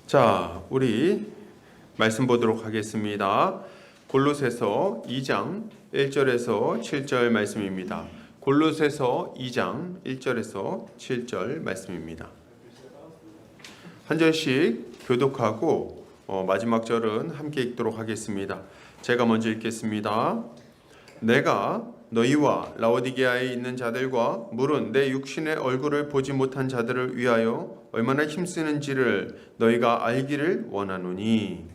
자, 우리 말씀 보도록 하겠습니다. 골로새서 2장 1절에서 7절 말씀입니다. 골로새서 2장 1절에서 7절 말씀입니다. 한 절씩 교독하고 마지막 절은 함께 읽도록 하겠습니다. 제가 먼저 읽겠습니다. 내가 너희와 라오디게아에 있는 자들과 물은 내 육신의 얼굴을 보지 못한 자들을 위하여 얼마나 힘쓰는지를 너희가 알기를 원하노니,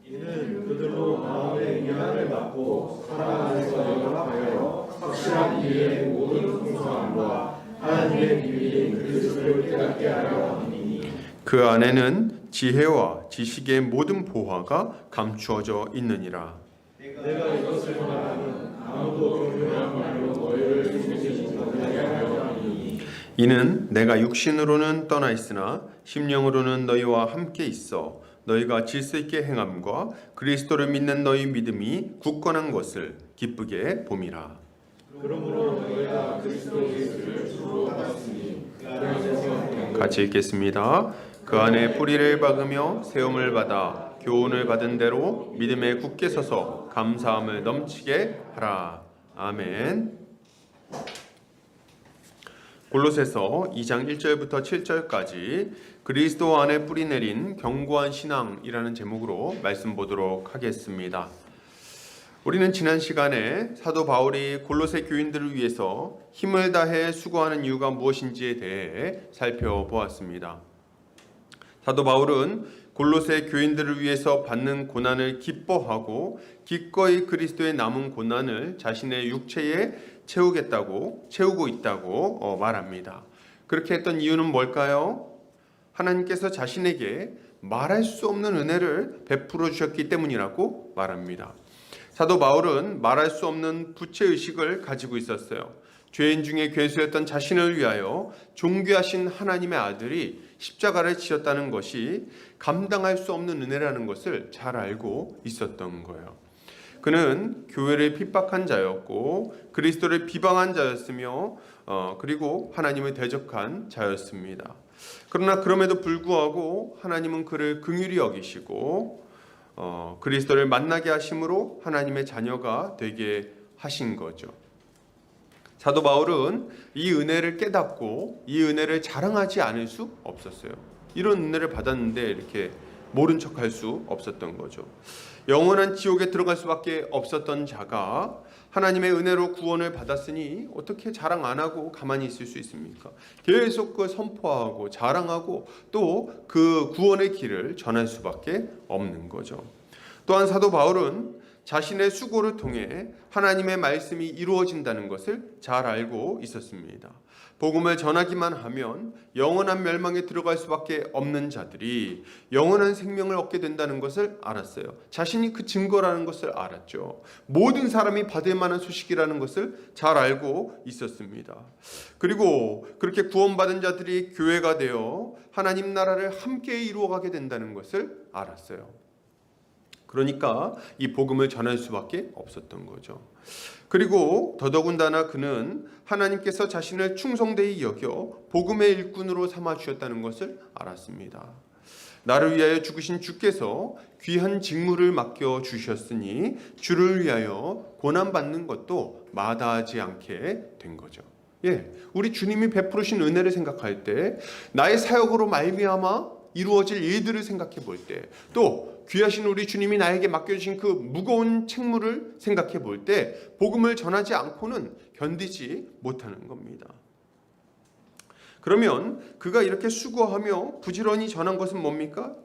이는 그들로 마음의 위안을 받고 사랑 안에서 영합하여 확실한 이해의 모든 풍성함과 하나님의 비밀인 그리스도를 깨닫게 하려 함이니, 그 안에는 지혜와 지식의 모든 보화가 감추어져 있느니라. 내가 이것을 말하면 아무도 교묘한 말로 너희를 숨기지 못하게 하려 함이니, 이는 내가 육신으로는 떠나 있으나 심령으로는 너희와 함께 있어 너희가 질서 있게 행함과 그리스도를 믿는 너희 믿음이 굳건한 것을 기쁘게 봄이라. 그러므로 너희가 그리스도 예수를 주로 받았으니 그 안에서 같이 읽겠습니다. 그 안에 뿌리를 박으며 세움을 받아 교훈을 받은 대로 믿음에 굳게 서서 감사함을 넘치게 하라. 아멘. 골로새서 2장 1절부터 7절까지 그리스도 안에 뿌리 내린 견고한 신앙이라는 제목으로 말씀 보도록 하겠습니다. 우리는 지난 시간에 사도 바울이 골로새 교인들을 위해서 힘을 다해 수고하는 이유가 무엇인지에 대해 살펴보았습니다. 사도 바울은 골로새 교인들을 위해서 받는 고난을 기뻐하고 기꺼이 그리스도의 남은 고난을 자신의 육체에 채우고 있다고 말합니다. 그렇게 했던 이유는 뭘까요? 하나님께서 자신에게 말할 수 없는 은혜를 베풀어 주셨기 때문이라고 말합니다. 사도 바울은 말할 수 없는 부채의식을 가지고 있었어요. 죄인 중에 괴수였던 자신을 위하여 존귀하신 하나님의 아들이 십자가를 지셨다는 것이 감당할 수 없는 은혜라는 것을 잘 알고 있었던 거예요. 그는 교회를 핍박한 자였고 그리스도를 비방한 자였으며 그리고 하나님을 대적한 자였습니다. 그러나 그럼에도 불구하고 하나님은 그를 긍휼히 여기시고 그리스도를 만나게 하심으로 하나님의 자녀가 되게 하신 거죠. 사도 바울은 이 은혜를 깨닫고 이 은혜를 자랑하지 않을 수 없었어요. 이런 은혜를 받았는데 이렇게 모른 척할 수 없었던 거죠. 영원한 지옥에 들어갈 수밖에 없었던 자가 하나님의 은혜로 구원을 받았으니 어떻게 자랑 안 하고 가만히 있을 수 있습니까? 계속 그 선포하고 자랑하고 또 그 구원의 길을 전할 수밖에 없는 거죠. 또한 사도 바울은 자신의 수고를 통해 하나님의 말씀이 이루어진다는 것을 잘 알고 있었습니다. 복음을 전하기만 하면 영원한 멸망에 들어갈 수밖에 없는 자들이 영원한 생명을 얻게 된다는 것을 알았어요. 자신이 그 증거라는 것을 알았죠. 모든 사람이 받을 만한 소식이라는 것을 잘 알고 있었습니다. 그리고 그렇게 구원받은 자들이 교회가 되어 하나님 나라를 함께 이루어가게 된다는 것을 알았어요. 그러니까 이 복음을 전할 수밖에 없었던 거죠. 그리고 더더군다나 그는 하나님께서 자신을 충성되이 여겨 복음의 일꾼으로 삼아 주셨다는 것을 알았습니다. 나를 위하여 죽으신 주께서 귀한 직무를 맡겨 주셨으니 주를 위하여 고난받는 것도 마다하지 않게 된 거죠. 우리 주님이 베푸신 은혜를 생각할 때 나의 사역으로 말미암아 이루어질 일들을 생각해 볼 때, 또 귀하신 우리 주님이 나에게 맡겨주신 그 무거운 책무를 생각해 볼 때 복음을 전하지 않고는 견디지 못하는 겁니다. 그러면 그가 이렇게 수고하며 부지런히 전한 것은 뭡니까?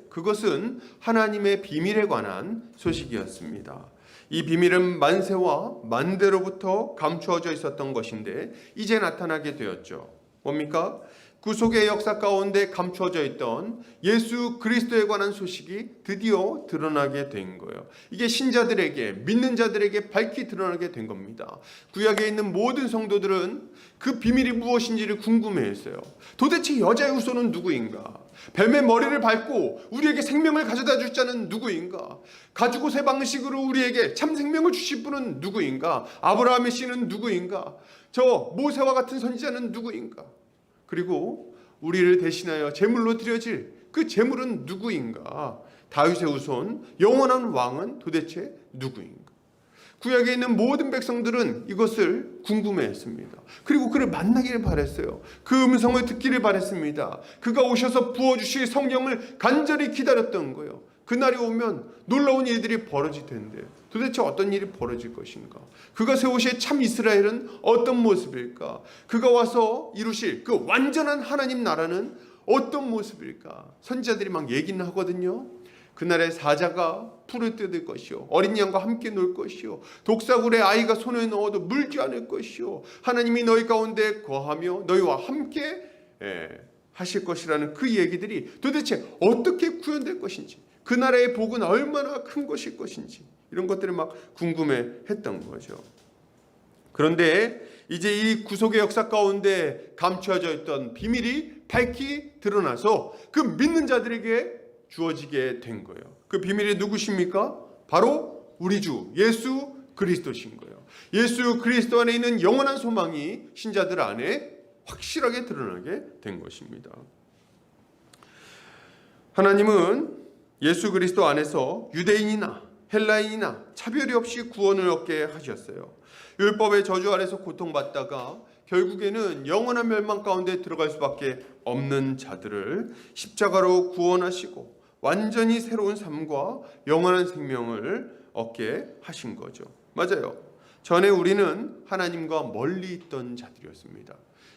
그것은 하나님의 비밀에 관한 소식이었습니다. 이 비밀은 만세와 만대로부터 감추어져 있었던 것인데 이제 나타나게 되었죠. 뭡니까? 구속의 역사 가운데 감추어져 있던 예수 그리스도에 관한 소식이 드디어 드러나게 된 거예요. 이게 신자들에게, 믿는 자들에게 밝히 드러나게 된 겁니다. 구약에 있는 모든 성도들은 그 비밀이 무엇인지를 궁금해했어요. 도대체 여자의 후손은 누구인가? 뱀의 머리를 밟고 우리에게 생명을 가져다 줄 자는 누구인가? 가죽옷의 방식으로 우리에게 참 생명을 주실 분은 누구인가? 아브라함의 씨는 누구인가? 저 모세와 같은 선지자는 누구인가? 그리고 우리를 대신하여 제물로 드려질 그 재물은 누구인가? 다윗의 후손 영원한 왕은 도대체 누구인가? 구약에 있는 모든 백성들은 이것을 궁금해했습니다. 그리고 그를 만나기를 바랬어요. 그 음성을 듣기를 바랬습니다. 그가 오셔서 부어주실 성령을 간절히 기다렸던 거예요. 그날이 오면 놀라운 일들이 벌어질 텐데 도대체 어떤 일이 벌어질 것인가? 그가 세우실 참 이스라엘은 어떤 모습일까? 그가 와서 이루실 그 완전한 하나님 나라는 어떤 모습일까? 선지자들이 막 얘기는 하거든요. 그날의 사자가 풀을 뜯을 것이요, 어린 양과 함께 놀 것이요, 독사굴에 아이가 손을 넣어도 물지 않을 것이요, 하나님이 너희 가운데 거하며 너희와 함께 하실 것이라는 그 얘기들이 도대체 어떻게 구현될 것인지, 그 나라의 복은 얼마나 큰 것일 것인지, 이런 것들을 막 궁금해했던 거죠. 그런데 이제 이 구속의 역사 가운데 감추어져 있던 비밀이 밝히 드러나서 그 믿는 자들에게 주어지게 된 거예요. 그 비밀이 누구십니까? 바로 우리 주 예수 그리스도신 거예요. 예수 그리스도 안에 있는 영원한 소망이 신자들 안에 확실하게 드러나게 된 것입니다. 하나님은 예수 그리스도 안에서 유대인이나 헬라인이나 차별이 없이 구원을 얻게 하셨어요. 율법의 저주 아래서 고통받다가 결국에는 영원한 멸망 가운데 들어갈 수밖에 없는 자들을 십자가로 구원하시고 완전히 새로운 삶과 영원한 생명을 얻게 하신 거죠. 맞아요. 전에 우리는 하나님과 멀리 있던 자들이었습니다.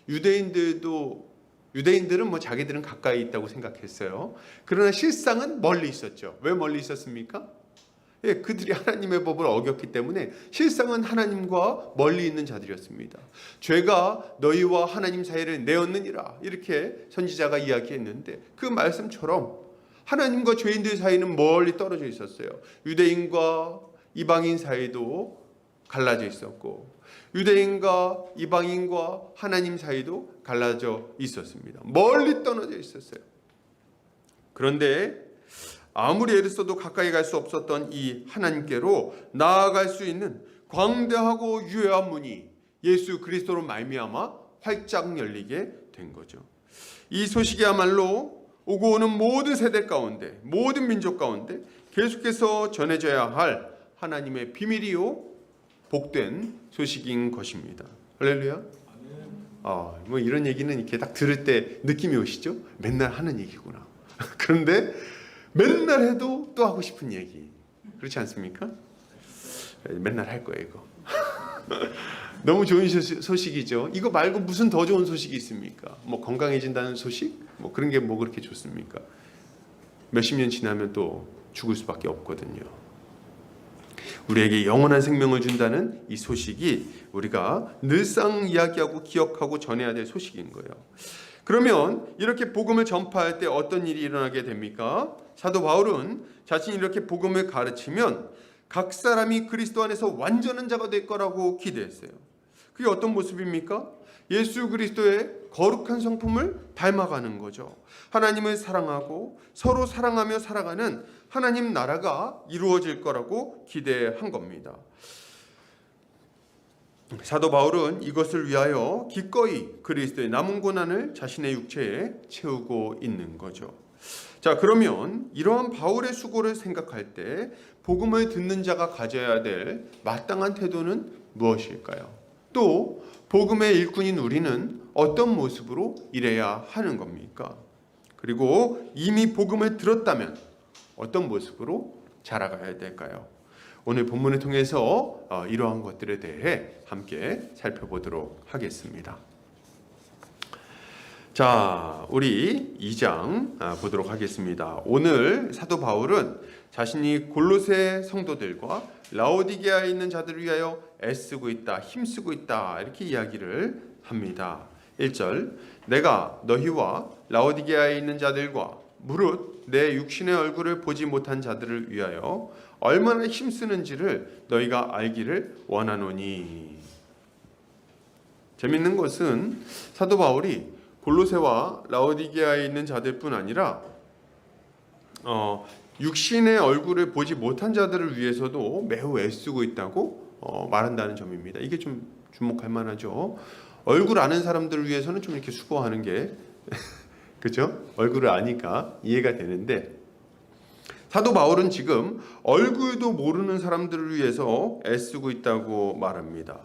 유대인들은 뭐 자기들은 가까이 있다고 생각했어요. 그러나 실상은 멀리 있었죠. 왜 멀리 있었습니까? 그들이 하나님의 법을 어겼기 때문에 실상은 하나님과 멀리 있는 자들이었습니다. 죄가 너희와 하나님 사이를 내었느니라, 이렇게 선지자가 이야기했는데 그 말씀처럼 하나님과 죄인들 사이는 멀리 떨어져 있었어요. 유대인과 이방인 사이도 갈라져 있었고 유대인과 이방인과 하나님 사이도 갈라져 있었습니다. 멀리 떨어져 있었어요. 그런데 아무리 애를 써도 가까이 갈 수 없었던 이 하나님께로 나아갈 수 있는 광대하고 유효한 문이 예수 그리스도로 말미암아 활짝 열리게 된 거죠. 이 소식이야말로 오고 오는 모든 세대 가운데, 모든 민족 가운데 계속해서 전해져야 할 하나님의 비밀이요 복된 소식인 것입니다. 할렐루야. 뭐 이런 얘기는 이렇게 딱 들을 때 느낌이 오시죠? 맨날 하는 얘기구나. 그런데 맨날 해도 또 하고 싶은 얘기, 그렇지 않습니까? 맨날 할 거예요 이거. 너무 좋은 소식이죠. 이거 말고 무슨 더 좋은 소식이 있습니까? 뭐 건강해진다는 소식? 뭐 그런 게 뭐 그렇게 좋습니까? 몇십 년 지나면 또 죽을 수밖에 없거든요. 우리에게 영원한 생명을 준다는 이 소식이 우리가 늘상 이야기하고 기억하고 전해야 될 소식인 거예요. 그러면 이렇게 복음을 전파할 때 어떤 일이 일어나게 됩니까? 사도 바울은 자신이 이렇게 복음을 가르치면 각 사람이 그리스도 안에서 완전한 자가 될 거라고 기대했어요. 그게 어떤 모습입니까? 예수 그리스도의 거룩한 성품을 닮아가는 거죠. 하나님을 사랑하고 서로 사랑하며 살아가는 하나님 나라가 이루어질 거라고 기대한 겁니다. 사도 바울은 이것을 위하여 기꺼이 그리스도의 남은 고난을 자신의 육체에 채우고 있는 거죠. 자, 그러면 이러한 바울의 수고를 생각할 때 복음을 듣는 자가 가져야 될 마땅한 태도는 무엇일까요? 또 복음의 일꾼인 우리는 어떤 모습으로 일해야 하는 겁니까? 그리고 이미 복음을 들었다면 어떤 모습으로 자라가야 될까요? 오늘 본문을 통해서 이러한 것들에 대해 함께 살펴보도록 하겠습니다. 자, 우리 2장 보도록 하겠습니다. 오늘 사도 바울은 자신이 골로새 성도들과 라오디게아에 있는 자들을 위하여 애쓰고 있다, 힘쓰고 있다, 이렇게 이야기를 합니다. 1절, 내가 너희와 라오디게아에 있는 자들과 무릇 내 육신의 얼굴을 보지 못한 자들을 위하여 얼마나 힘쓰는지를 너희가 알기를 원하노니. 재밌는 것은 사도 바울이 골로새와 라오디게아에 있는 자들뿐 아니라 육신의 얼굴을 보지 못한 자들을 위해서도 매우 애쓰고 있다고 말한다는 점입니다. 이게 좀 주목할 만하죠. 얼굴 아는 사람들을 위해서는 좀 이렇게 수고하는 게 그죠? 얼굴을 아니까 이해가 되는데, 사도 바울은 지금 얼굴도 모르는 사람들을 위해서 애쓰고 있다고 말합니다.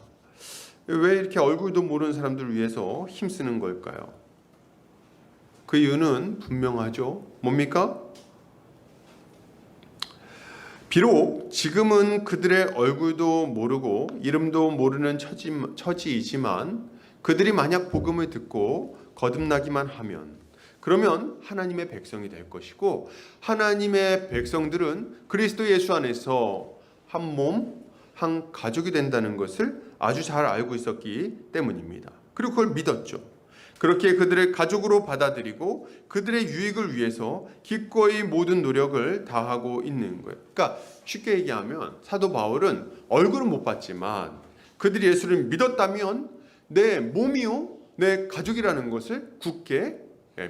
왜 이렇게 얼굴도 모르는 사람들을 위해서 힘쓰는 걸까요? 그 이유는 분명하죠. 뭡니까? 비록 지금은 그들의 얼굴도 모르고 이름도 모르는 처지이지만 그들이 만약 복음을 듣고 거듭나기만 하면, 그러면 하나님의 백성이 될 것이고, 하나님의 백성들은 그리스도 예수 안에서 한 몸, 한 가족이 된다는 것을 아주 잘 알고 있었기 때문입니다. 그리고 그걸 믿었죠. 그렇게 그들을 가족으로 받아들이고 그들의 유익을 위해서 기꺼이 모든 노력을 다하고 있는 거예요. 그러니까 쉽게 얘기하면 사도 바울은 얼굴은 못 봤지만 그들이 예수를 믿었다면 내 몸이요, 내 가족이라는 것을 굳게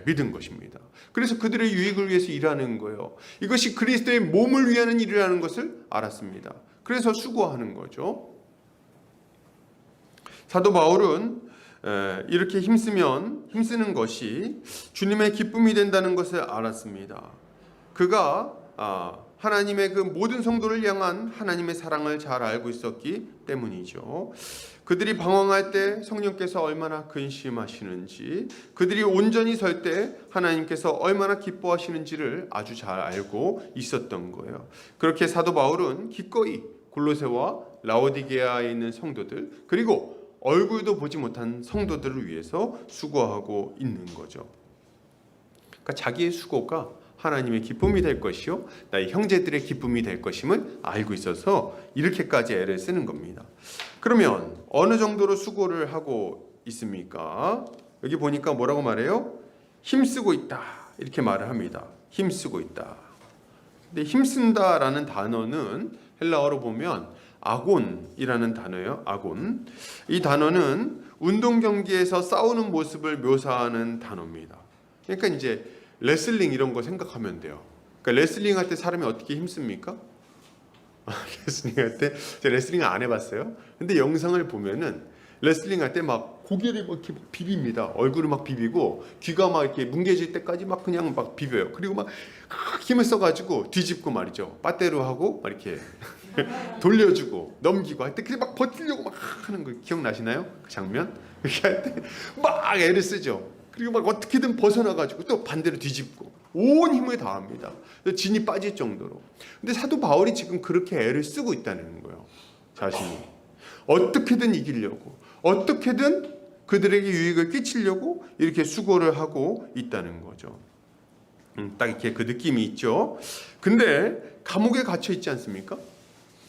믿은 것입니다. 그래서 그들의 유익을 위해서 일하는 거예요. 이것이 그리스도의 몸을 위하는 일이라는 것을 알았습니다. 그래서 수고하는 거죠. 사도 바울은 이렇게 힘쓰는 것이 주님의 기쁨이 된다는 것을 알았습니다. 그가 하나님의 그 모든 성도를 향한 하나님의 사랑을 잘 알고 있었기 때문이죠. 그들이 방황할 때 성령께서 얼마나 근심하시는지, 그들이 온전히 설 때 하나님께서 얼마나 기뻐하시는지를 아주 잘 알고 있었던 거예요. 그렇게 사도 바울은 기꺼이 골로새와 라오디게아에 있는 성도들, 그리고 얼굴도 보지 못한 성도들을 위해서 수고하고 있는 거죠. 그러니까 자기의 수고가 하나님의 기쁨이 될 것이요, 나의 형제들의 기쁨이 될 것임을 알고 있어서 이렇게까지 애를 쓰는 겁니다. 그러면 어느 정도로 수고를 하고 있습니까? 여기 보니까 뭐라고 말해요? 힘쓰고 있다, 이렇게 말을 합니다. 힘쓰고 있다. 근데 힘쓴다라는 단어는 헬라어로 보면 아곤이라는 단어예요. 아곤. 이 단어는 운동 경기에서 싸우는 모습을 묘사하는 단어입니다. 그러니까 이제 레슬링 이런 거 생각하면 돼요. 그러니까 레슬링 할 때 사람이 어떻게 힘씁니까? 레슬링 할 때 제가 레슬링 안 해봤어요. 근데 영상을 보면은 레슬링 할 때 막 고개를 막 이렇게 비빕니다. 얼굴을 막 비비고 귀가 막 이렇게 뭉개질 때까지 막 그냥 막 비벼요. 그리고 막 힘을 써가지고 뒤집고 말이죠. 빠떼로 하고 막 이렇게 돌려주고 넘기고 할 때 그냥 막 버티려고 막 하는 거 기억나시나요? 그 장면? 그렇게 할 때 막 애를 쓰죠. 그리고 막 어떻게든 벗어나가지고 또 반대로 뒤집고 온 힘을 다합니다. 진이 빠질 정도로. 근데 사도 바울이 지금 그렇게 애를 쓰고 있다는 거예요. 자신이 어떻게든 이기려고, 어떻게든 그들에게 유익을 끼치려고 이렇게 수고를 하고 있다는 거죠. 딱 이렇게 그 느낌이 있죠. 근데 감옥에 갇혀 있지 않습니까?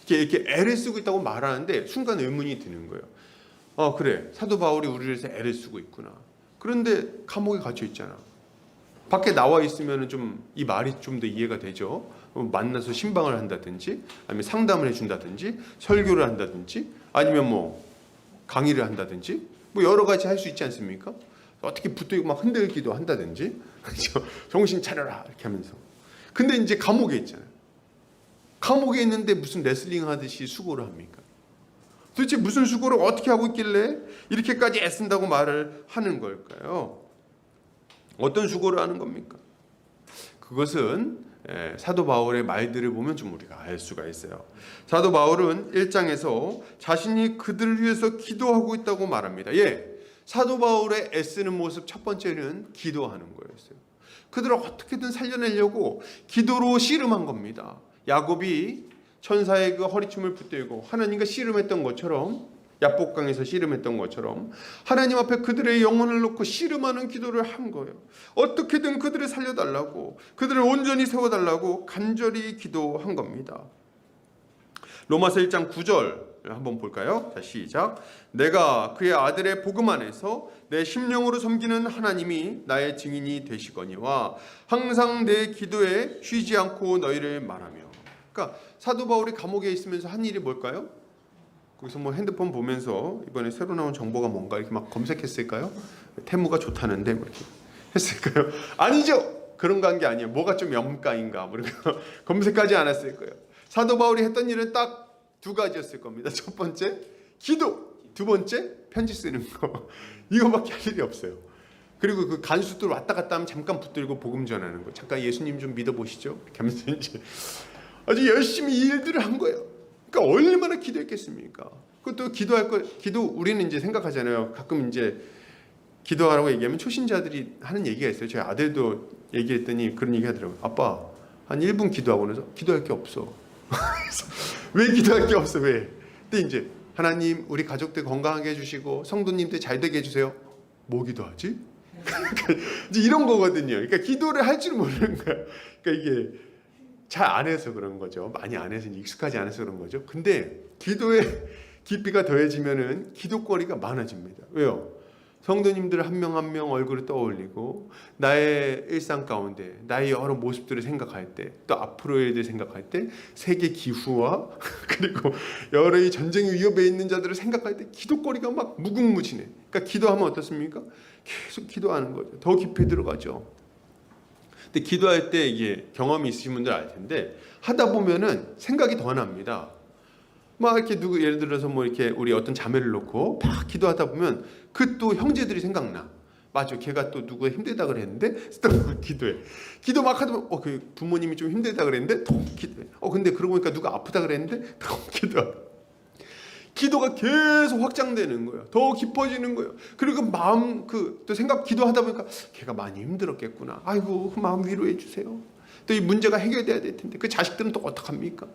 이렇게 애를 쓰고 있다고 말하는데 순간 의문이 드는 거예요. 그래, 사도 바울이 우리를 위해서 애를 쓰고 있구나. 그런데 감옥에 갇혀 있잖아. 밖에 나와 있으면 좀 이 말이 좀 더 이해가 되죠. 만나서 신방을 한다든지, 아니면 상담을 해준다든지, 설교를 한다든지, 아니면 뭐 강의를 한다든지, 뭐 여러 가지 할 수 있지 않습니까? 어떻게 붙들고 막 흔들기도 한다든지, 그렇죠? 정신 차려라 이렇게 하면서. 근데 이제 감옥에 있잖아요. 감옥에 있는데 무슨 레슬링 하듯이 수고를 합니까? 도대체 무슨 수고를 어떻게 하고 있길래 이렇게까지 애쓴다고 말을 하는 걸까요? 어떤 수고를 하는 겁니까? 그것은 사도 바울의 말들을 보면 좀 우리가 알 수가 있어요. 사도 바울은 1장에서 자신이 그들을 위해서 기도하고 있다고 말합니다. 사도 바울의 애쓰는 모습 첫 번째는 기도하는 거였어요. 그들을 어떻게든 살려내려고 기도로 씨름한 겁니다. 야곱이 천사의 그 허리춤을 붙들고 하나님과 씨름했던 것처럼, 야복강에서 씨름했던 것처럼 하나님 앞에 그들의 영혼을 놓고 씨름하는 기도를 한 거예요. 어떻게든 그들을 살려달라고, 그들을 온전히 세워달라고 간절히 기도한 겁니다. 로마서 1장 9절 한번 볼까요? 자, 시작. 내가 그의 아들의 복음 안에서 내 심령으로 섬기는 하나님이 나의 증인이 되시거니와 항상 내 기도에 쉬지 않고 너희를 말하며. 그러니까 사도 바울이 감옥에 있으면서 한 일이 뭘까요? 거기서 뭐 핸드폰 보면서 이번에 새로 나온 정보가 뭔가 이렇게 막 검색했을까요? 태무가 좋다는데 뭐 이렇게 했을까요? 아니죠. 그런 거 한 게 아니에요. 뭐가 좀 염가인가 뭐 이렇게 검색하지 않았을 거예요. 사도 바울이 했던 일은 딱 두 가지였을 겁니다. 첫 번째 기도, 두 번째 편지 쓰는 거. 이거밖에 할 일이 없어요. 그리고 그 간수들 왔다 갔다 하면 잠깐 붙들고 복음 전하는 거. 잠깐 예수님 좀 믿어보시죠. 이렇게 하면서 이제 아주 열심히 일들을 한 거예요. 그러니까 얼마나 기도했겠습니까? 그것도 기도 우리는 이제 생각하잖아요. 가끔 이제 기도하라고 얘기하면 초신자들이 하는 얘기가 있어요. 저희 아들도 얘기했더니 그런 얘기 하더라고요. 아빠 한 1분 기도하고 나서 기도할 게 없어. 왜 기도할 게 없어? 왜? 근데 이제 하나님 우리 가족들 건강하게 해주시고 성도님들 잘 되게 해주세요. 뭐 기도하지? 이제 이런 거거든요. 그러니까 기도를 할 줄 모르는 거야. 그러니까 이게 잘 안 해서 그런 거죠. 많이 안 해서 익숙하지 않아서 그런 거죠. 근데 기도의 깊이가 더해지면은 기도거리가 많아집니다. 왜요? 성도님들 한 명 한 명 얼굴을 떠올리고 나의 일상 가운데 나의 여러 모습들을 생각할 때, 또 앞으로의 일을 생각할 때, 세계 기후와 그리고 여러 이 전쟁 위협에 있는 자들을 생각할 때 기도거리가 막 무궁무진해. 그러니까 기도하면 어떻습니까? 계속 기도하는 거죠. 더 깊이 들어가죠. 근데 기도할 때 이게 경험이 있으신 분들 알 텐데 하다 보면은 생각이 더 납니다. 막 이렇게 예를 들어서 뭐 이렇게 우리 어떤 자매를 놓고 막 기도하다 보면 그 또 형제들이 생각나. 맞아, 걔가 또 누구 힘들다 그랬는데 또 막 기도해. 기도 막 하다 보면 그 부모님이 좀 힘들다 그랬는데 또 기도해. 근데 그러고 보니까 누가 아프다 그랬는데 또 기도해. 기도가 계속 확장되는 거예요. 더 깊어지는 거예요. 그리고 마음 또 생각 기도하다 보니까 걔가 많이 힘들었겠구나. 아이고 그 마음 위로해 주세요. 또 이 문제가 해결돼야 될 텐데 그 자식들은 또 어떡합니까?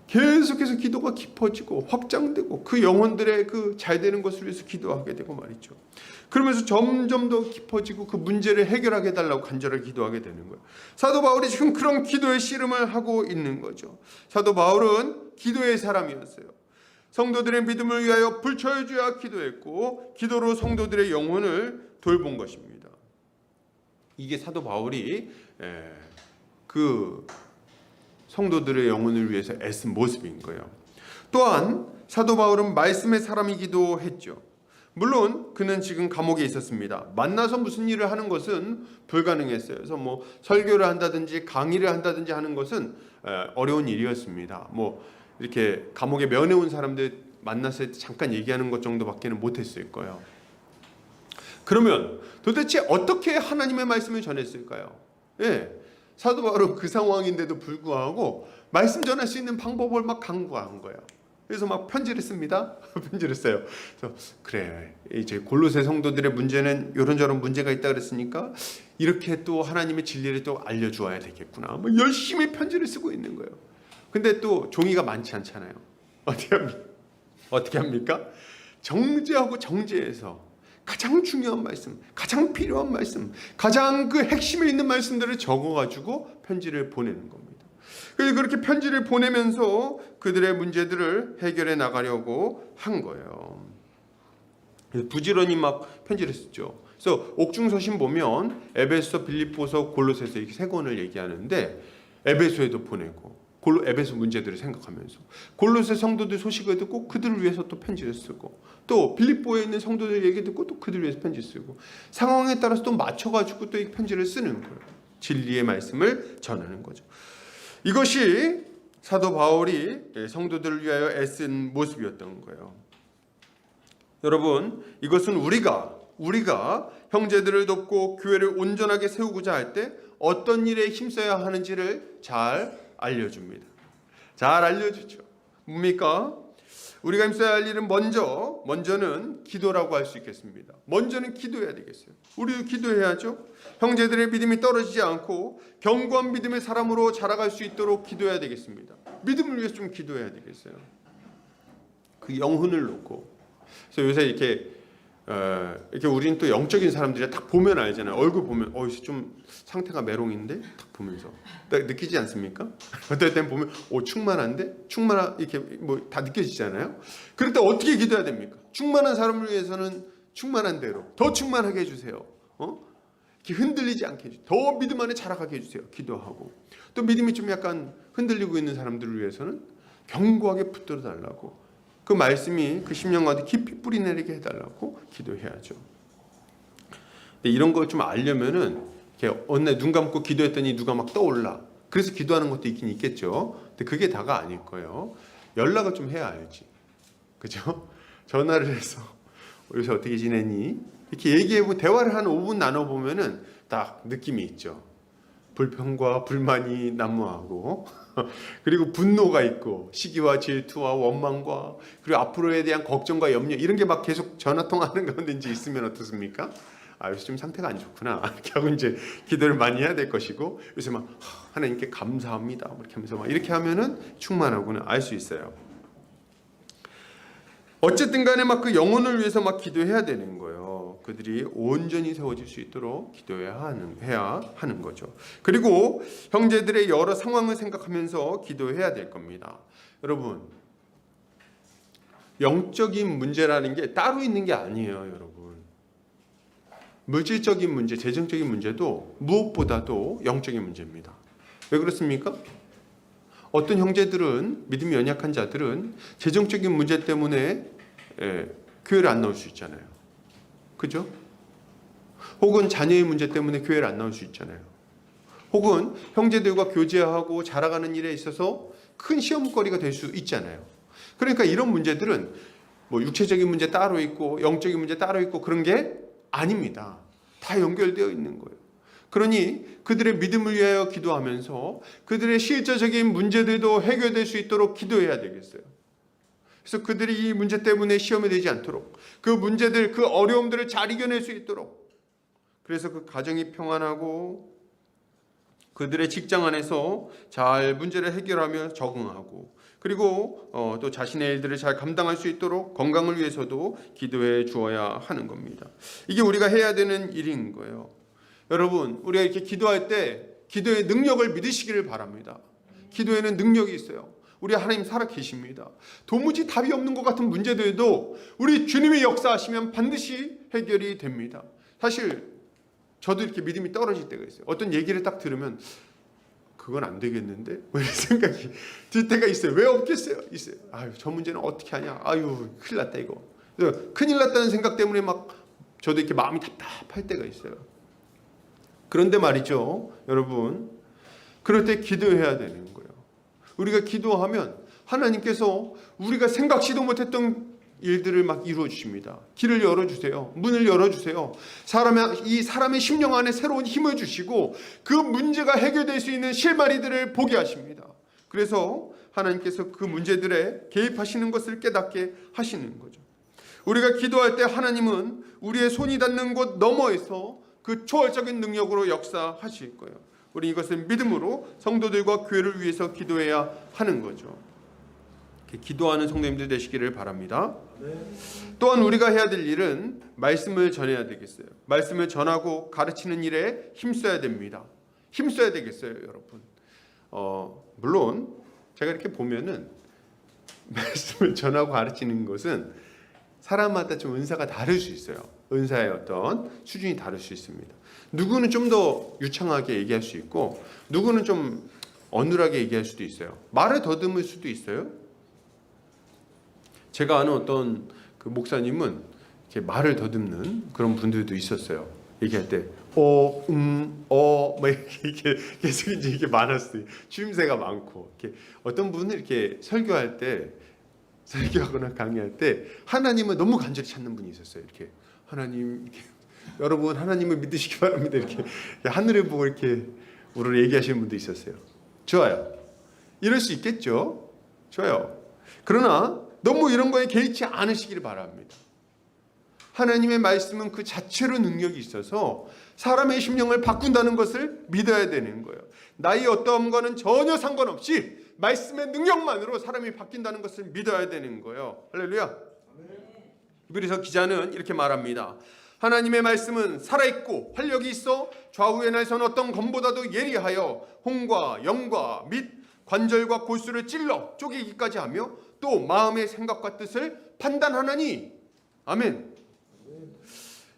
계속해서 기도가 깊어지고 확장되고 그 영혼들의 그 잘 되는 것을 위해서 기도하게 되고 말이죠. 그러면서 점점 더 깊어지고 그 문제를 해결하게 해달라고 간절하게 기도하게 되는 거예요. 사도 바울이 지금 그런 기도의 씨름을 하고 있는 거죠. 사도 바울은 기도의 사람이었어요. 성도들의 믿음을 위하여 불철주야 기도했고 기도로 성도들의 영혼을 돌본 것입니다. 이게 사도 바울이 그 성도들의 영혼을 위해서 애쓴 모습인 거예요. 또한 사도 바울은 말씀의 사람이기도 했죠. 물론 그는 지금 감옥에 있었습니다. 만나서 무슨 일을 하는 것은 불가능했어요. 그래서 뭐 설교를 한다든지 강의를 한다든지 하는 것은 어려운 일이었습니다. 뭐 이렇게 감옥에 면회 온 사람들 만났을 때 잠깐 얘기하는 것 정도밖에는 못했을 거예요. 그러면 도대체 어떻게 하나님의 말씀을 전했을까요? 사도 바울은 그 상황인데도 불구하고 말씀 전할 수 있는 방법을 막 강구한 거예요. 그래서 막 편지를 씁니다. 편지를 써요. 그래서 그래, 이제 골로새 성도들의 문제는 이런저런 문제가 있다 그랬으니까 이렇게 또 하나님의 진리를 또 알려주어야 되겠구나. 뭐 열심히 편지를 쓰고 있는 거예요. 근데 또 종이가 많지 않잖아요. 어떻게 합니까? 정제하고 정제해서 가장 중요한 말씀, 가장 필요한 말씀, 가장 그 핵심에 있는 말씀들을 적어가지고 편지를 보내는 겁니다. 그래서 그렇게 편지를 보내면서 그들의 문제들을 해결해 나가려고 한 거예요. 그래서 부지런히 막 편지를 썼죠. 그래서 옥중서신 보면 에베소, 빌립보서, 골로새서 이렇게 세 권을 얘기하는데 에베소에도 보내고 에베소 문제들을 생각하면서 골로새 성도들 소식을 듣고 그들을 위해서 또 편지를 쓰고 또 빌립보에 있는 성도들 얘기 듣고 또 그들을 위해서 편지 쓰고 상황에 따라서 또 맞춰가지고 또 이 편지를 쓰는 거예요. 진리의 말씀을 전하는 거죠. 이것이 사도 바울이 성도들을 위하여 애쓴 모습이었던 거예요. 여러분, 이것은 우리가 형제들을 돕고 교회를 온전하게 세우고자 할 때 어떤 일에 힘써야 하는지를 잘 알려줍니다. 잘 알려주죠. 뭡니까? 우리가 힘써야 할 일은 먼저는 기도라고 할 수 있겠습니다. 먼저는 기도해야 되겠어요. 우리도 기도해야죠. 형제들의 믿음이 떨어지지 않고 견고한 믿음의 사람으로 자라갈 수 있도록 기도해야 되겠습니다. 믿음을 위해서 좀 기도해야 되겠어요. 그 영혼을 놓고. 그래서 요새 이렇게 우리는 또 영적인 사람들이 딱 보면 알잖아요. 얼굴 보면 좀 상태가 메롱인데 딱 보면서 딱 느끼지 않습니까? 어떨 땐 보면 충만한데 이렇게 뭐 다 느껴지잖아요. 그럴 때 어떻게 기도해야 됩니까? 충만한 사람을 위해서는 충만한 대로 더 충만하게 해주세요. 이렇게 흔들리지 않게 해주세요. 더 믿음 안에 자라가게 해주세요. 기도하고 또 믿음이 좀 약간 흔들리고 있는 사람들을 위해서는 견고하게 붙들어 달라고. 그 말씀이 그 심령 가운데 깊이 뿌리 내리게 해달라고 기도해야죠. 근데 이런 걸 좀 알려면은 이렇게 어느 날 눈 감고 기도했더니 누가 막 떠올라. 그래서 기도하는 것도 있긴 있겠죠. 근데 그게 다가 아닐 거예요. 연락을 좀 해야 알지. 그죠? 전화를 해서 요새 어떻게 지내니? 이렇게 얘기해보고 대화를 한 5분 나눠보면은 딱 느낌이 있죠. 불평과 불만이 난무하고 그리고 분노가 있고 시기와 질투와 원망과 그리고 앞으로에 대한 걱정과 염려 이런 게 막 계속 전화통화하는 가운데 이제 있으면 어떻습니까? 아, 요새 좀 상태가 안 좋구나 이렇게 하고 이제 기도를 많이 해야 될 것이고 요새 막 하나님께 감사합니다 이렇게 하면서 막 이렇게 하면은 충만하구나 알 수 있어요. 어쨌든 간에 막 그 영혼을 위해서 막 기도해야 되는 거예요. 그들이 온전히 세워질 수 있도록 기도해야 하는 거죠. 그리고 형제들의 여러 상황을 생각하면서 기도해야 될 겁니다. 여러분, 영적인 문제라는 게 따로 있는 게 아니에요, 여러분. 물질적인 문제, 재정적인 문제도 무엇보다도 영적인 문제입니다. 왜 그렇습니까? 어떤 형제들은 믿음이 연약한 자들은 재정적인 문제 때문에 교회를 안 나올 수 있잖아요. 그죠? 혹은 자녀의 문제 때문에 교회를 안 나올 수 있잖아요. 혹은 형제들과 교제하고 자라가는 일에 있어서 큰 시험거리가 될 수 있잖아요. 그러니까 이런 문제들은 뭐 육체적인 문제 따로 있고 영적인 문제 따로 있고 그런 게 아닙니다. 다 연결되어 있는 거예요. 그러니 그들의 믿음을 위하여 기도하면서 그들의 실제적인 문제들도 해결될 수 있도록 기도해야 되겠어요. 그래서 그들이 이 문제 때문에 시험에 들지 않도록 그 문제들, 그 어려움들을 잘 이겨낼 수 있도록 그래서 그 가정이 평안하고 그들의 직장 안에서 잘 문제를 해결하며 적응하고 그리고 또 자신의 일들을 잘 감당할 수 있도록 건강을 위해서도 기도해 주어야 하는 겁니다. 이게 우리가 해야 되는 일인 거예요. 여러분, 우리가 이렇게 기도할 때 기도의 능력을 믿으시기를 바랍니다. 기도에는 능력이 있어요. 우리 하나님 살아 계십니다. 도무지 답이 없는 것 같은 문제들도 우리 주님의 역사하시면 반드시 해결이 됩니다. 사실 저도 이렇게 믿음이 떨어질 때가 있어요. 어떤 얘기를 딱 들으면 그건 안 되겠는데? 뭐 이런 생각이 들 때가 있어요. 왜 없겠어요? 있어요. 아유, 저 문제는 어떻게 하냐? 아유, 큰일 났다 이거. 그래서 큰일 났다는 생각 때문에 막 저도 이렇게 마음이 답답할 때가 있어요. 그런데 말이죠, 여러분, 그럴 때 기도해야 되는 거예요. 우리가 기도하면 하나님께서 우리가 생각지도 못했던 일들을 막 이루어 주십니다. 길을 열어주세요. 문을 열어주세요. 이 사람의 심령 안에 새로운 힘을 주시고 그 문제가 해결될 수 있는 실마리들을 보게 하십니다. 그래서 하나님께서 그 문제들에 개입하시는 것을 깨닫게 하시는 거죠. 우리가 기도할 때 하나님은 우리의 손이 닿는 곳 너머에서 그 초월적인 능력으로 역사하실 거예요. 우리 이것을 믿음으로 성도들과 교회를 위해서 기도해야 하는 거죠. 기도하는 성도님들 되시기를 바랍니다. 또한 우리가 해야 될 일은 말씀을 전해야 되겠어요. 말씀을 전하고 가르치는 일에 힘써야 됩니다. 힘써야 되겠어요, 여러분. 물론 제가 이렇게 보면은 말씀을 전하고 가르치는 것은 사람마다 좀 은사가 다를 수 있어요. 은사의 어떤 수준이 다를 수 있습니다. 누구는 좀 더 유창하게 얘기할 수 있고 누구는 좀 어눌하게 얘기할 수도 있어요. 말을 더듬을 수도 있어요. 제가 아는 어떤 그 목사님은 이렇게 말을 더듬는 그런 분들도 있었어요. 얘기할 때 뭐 이렇게 계속 이제 이게 많았어요. 주임새가 많고 이렇게 어떤 분은 이렇게 설교할 때 설교하거나 강의할 때 하나님을 너무 간절히 찾는 분이 있었어요. 이렇게 하나님 이렇게 여러분 하나님을 믿으시기 바랍니다. 이렇게 하늘을 보고 이렇게 우리를 얘기하시는 분도 있었어요. 좋아요. 이럴 수 있겠죠. 좋아요. 그러나 너무 이런 거에 개의치 않으시기를 바랍니다. 하나님의 말씀은 그 자체로 능력이 있어서 사람의 심령을 바꾼다는 것을 믿어야 되는 거예요. 나의 어떠함과는 전혀 상관없이 말씀의 능력만으로 사람이 바뀐다는 것을 믿어야 되는 거예요. 할렐루야. 히브리서 기자는 이렇게 말합니다. 하나님의 말씀은 살아있고 활력이 있어 좌우의 날선 어떤 검보다도 예리하여 혼과 영과 및 관절과 골수를 찔러 쪼개기까지 하며 또 마음의 생각과 뜻을 판단하나니. 아멘.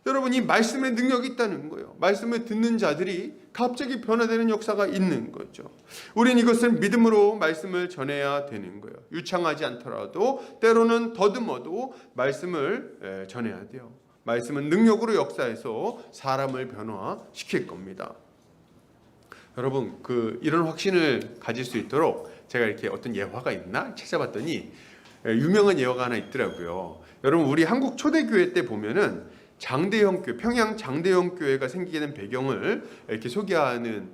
여러분, 이 말씀의 능력이 있다는 거예요. 말씀을 듣는 자들이 갑자기 변화되는 역사가 있는 거죠. 우린 이것을 믿음으로 말씀을 전해야 되는 거예요. 유창하지 않더라도 때로는 더듬어도 말씀을 전해야 돼요. 말씀은 능력으로 역사해서 사람을 변화시킬 겁니다. 여러분, 이런 확신을 가질 수 있도록 제가 이렇게 어떤 예화가 있나 찾아봤더니 유명한 예화가 하나 있더라고요. 여러분, 우리 한국 초대교회 때 보면은 장대형 교회, 평양 장대형 교회가 생기게 된 배경을 이렇게 소개하는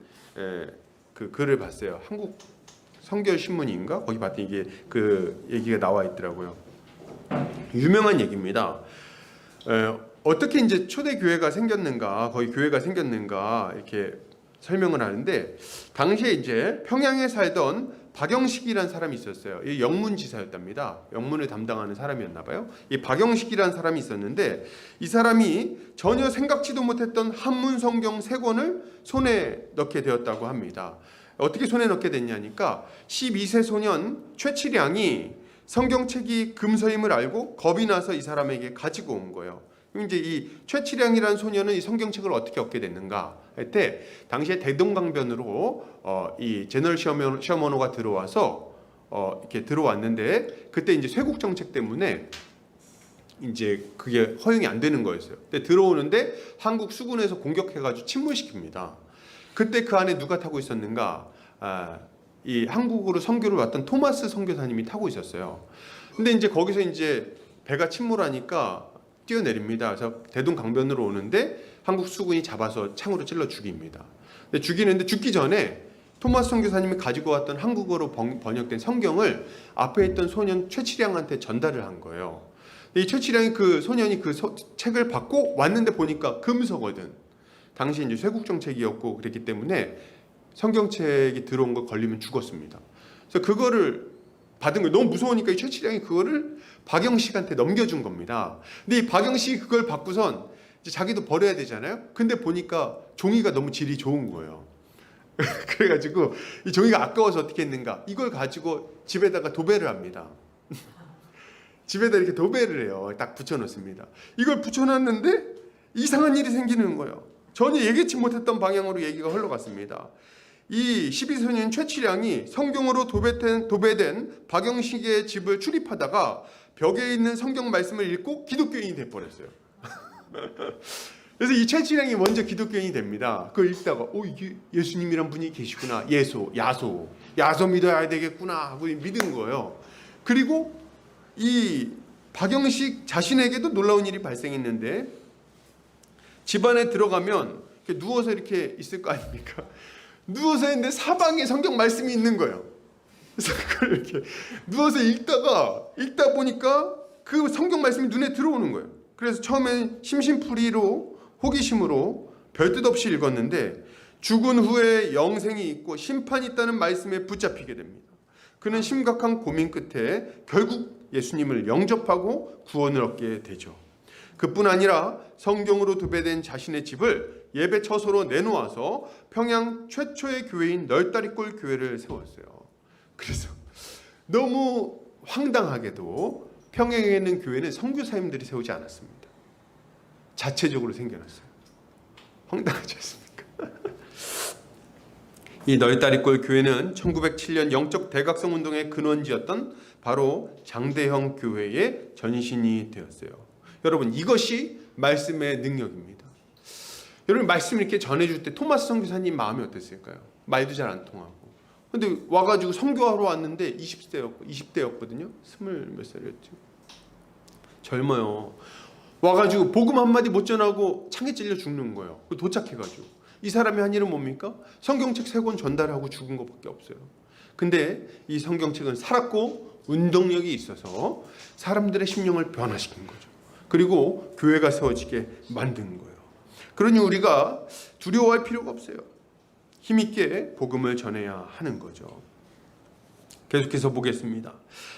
그 글을 봤어요. 한국 성결 신문인가 거기 봤더니 이게 그 얘기가 나와 있더라고요. 유명한 얘기입니다. 어떻게 이제 초대 교회가 생겼는가, 거기 교회가 생겼는가 이렇게 설명을 하는데, 당시에 이제 평양에 살던 박영식이라는 사람이 있었어요. 이 영문지사였답니다. 영문을 담당하는 사람이었나 봐요. 이 박영식이라는 사람이 있었는데, 이 사람이 전혀 생각지도 못했던 한문 성경 3권을 손에 넣게 되었다고 합니다. 어떻게 손에 넣게 됐냐니까 12세 소년 최치량이 성경책이 금서임을 알고 겁이 나서 이 사람에게 가지고 온 거예요. 이제 이 최치량이라는 소년은 이 성경책을 어떻게 얻게 됐는가 할 때, 당시에 대동강변으로 이 제너럴 셔먼호가 들어와서 이렇게 들어왔는데, 그때 이제 쇄국 정책 때문에 이제 그게 허용이 안 되는 거였어요. 근데 들어오는데 한국 수군에서 공격해가지고 침몰시킵니다. 그때 그 안에 누가 타고 있었는가? 이 한국으로 선교를 왔던 토마스 선교사님이 타고 있었어요. 근데 이제 거기서 이제 배가 침몰하니까 뛰어내립니다. 그래서 대동강변으로 오는데 한국 수군이 잡아서 창으로 찔러 죽입니다. 근데 죽이는데 죽기 전에 토마스 선교사님이 가지고 왔던 한국어로 번역된 성경을 앞에 있던 소년 최치량한테 전달을 한 거예요. 이 최치량이 그 소년이 그 책을 받고 왔는데 보니까 금서거든. 당시 이제 쇄국 정책이었고 그랬기 때문에 성경책이 들어온 거 걸리면 죽었습니다. 그래서 그거를 받은 거예요. 너무 무서우니까 이 최치량이 그거를 박영식한테 넘겨준 겁니다. 근데 이 박영식이 그걸 받고선 이제 자기도 버려야 되잖아요. 근데 보니까 종이가 너무 질이 좋은 거예요. 그래가지고 이 종이가 아까워서 어떻게 했는가? 이걸 가지고 집에다가 도배를 합니다. 집에다 이렇게 도배를 해요. 딱 붙여놓습니다. 이걸 붙여놨는데 이상한 일이 생기는 거예요. 전혀 예기치 못했던 방향으로 얘기가 흘러갔습니다. 이 12소년 최치량이 성경으로 도배된 박영식의 집을 출입하다가 벽에 있는 성경 말씀을 읽고 기독교인이 돼버렸어요. 그래서 이 최치량이 먼저 기독교인이 됩니다. 그걸 읽다가 이게 예수님이란 분이 계시구나. 야소 믿어야 되겠구나 하고 믿은 거예요. 그리고 이 박영식 자신에게도 놀라운 일이 발생했는데, 집안에 들어가면 이렇게 누워서 이렇게 있을 거 아닙니까? 누워서 있는데 사방에 성경 말씀이 있는 거예요. 그래서 그걸 이렇게 누워서 읽다 보니까 그 성경 말씀이 눈에 들어오는 거예요. 그래서 처음엔 심심풀이로 호기심으로 별뜻 없이 읽었는데, 죽은 후에 영생이 있고 심판이 있다는 말씀에 붙잡히게 됩니다. 그는 심각한 고민 끝에 결국 예수님을 영접하고 구원을 얻게 되죠. 그뿐 아니라 성경으로 도배된 자신의 집을 예배 처소로 내놓아서 평양 최초의 교회인 널다리골 교회를 세웠어요. 그래서 너무 황당하게도 평양에 있는 교회는 선교사님들이 세우지 않았습니다. 자체적으로 생겨났어요. 황당하지 않습니까? 이 널다리골 교회는 1907년 영적 대각성 운동의 근원지였던 바로 장대형 교회의 전신이 되었어요. 여러분, 이것이 말씀의 능력입니다. 여러분, 말씀 이렇게 전해줄 때 토마스 선교사님 마음이 어땠을까요? 말도 잘 안 통하고. 근데 와가지고 선교하러 왔는데 20대였거든요. 20몇 살이었죠. 젊어요. 와가지고 복음 한마디 못 전하고 창에 찔려 죽는 거예요. 도착해가지고. 이 사람이 한 일은 뭡니까? 성경책 3권 전달하고 죽은 것밖에 없어요. 근데 이 성경책은 살았고 운동력이 있어서 사람들의 심령을 변화시킨 거죠. 그리고 교회가 세워지게 만든 거예요. 그러니 우리가 두려워할 필요가 없어요. 힘있게 복음을 전해야 하는 거죠. 계속해서 보겠습니다.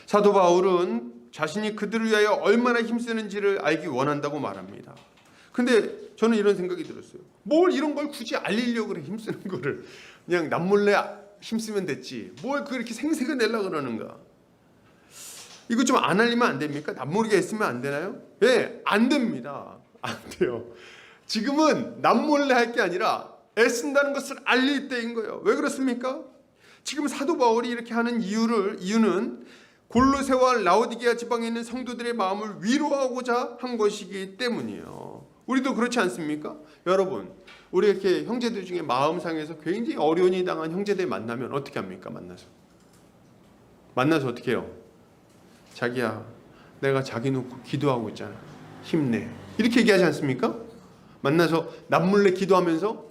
사도 바울은 자신이 그들을 위하여 얼마나 힘쓰는지를 알기 원한다고 말합니다. 근데 저는 이런 생각이 들었어요. 뭘 이런 걸 굳이 알리려고 그래, 힘쓰는 거를. 그냥 남몰래 힘쓰면 됐지. 뭘 그렇게 생색을 내려고 그러는가. 이거 좀 안 알리면 안 됩니까? 남모르게 했으면 안 되나요? 네, 안 됩니다. 안 돼요. 지금은 남몰래 할 게 아니라 애쓴다는 것을 알릴 때인 거예요. 왜 그렇습니까? 지금 사도 바울이 이렇게 하는 이유는 골로새와 라오디게아 지방에 있는 성도들의 마음을 위로하고자 한 것이기 때문이에요. 우리도 그렇지 않습니까? 여러분, 우리 이렇게 형제들 중에 마음상에서 굉장히 어려움이 당한 형제들 만나면 어떻게 합니까? 만나서 어떻게 해요? 자기야, 내가 자기 놓고 기도하고 있잖아. 힘내. 이렇게 얘기하지 않습니까? 만나서 남몰래 기도하면서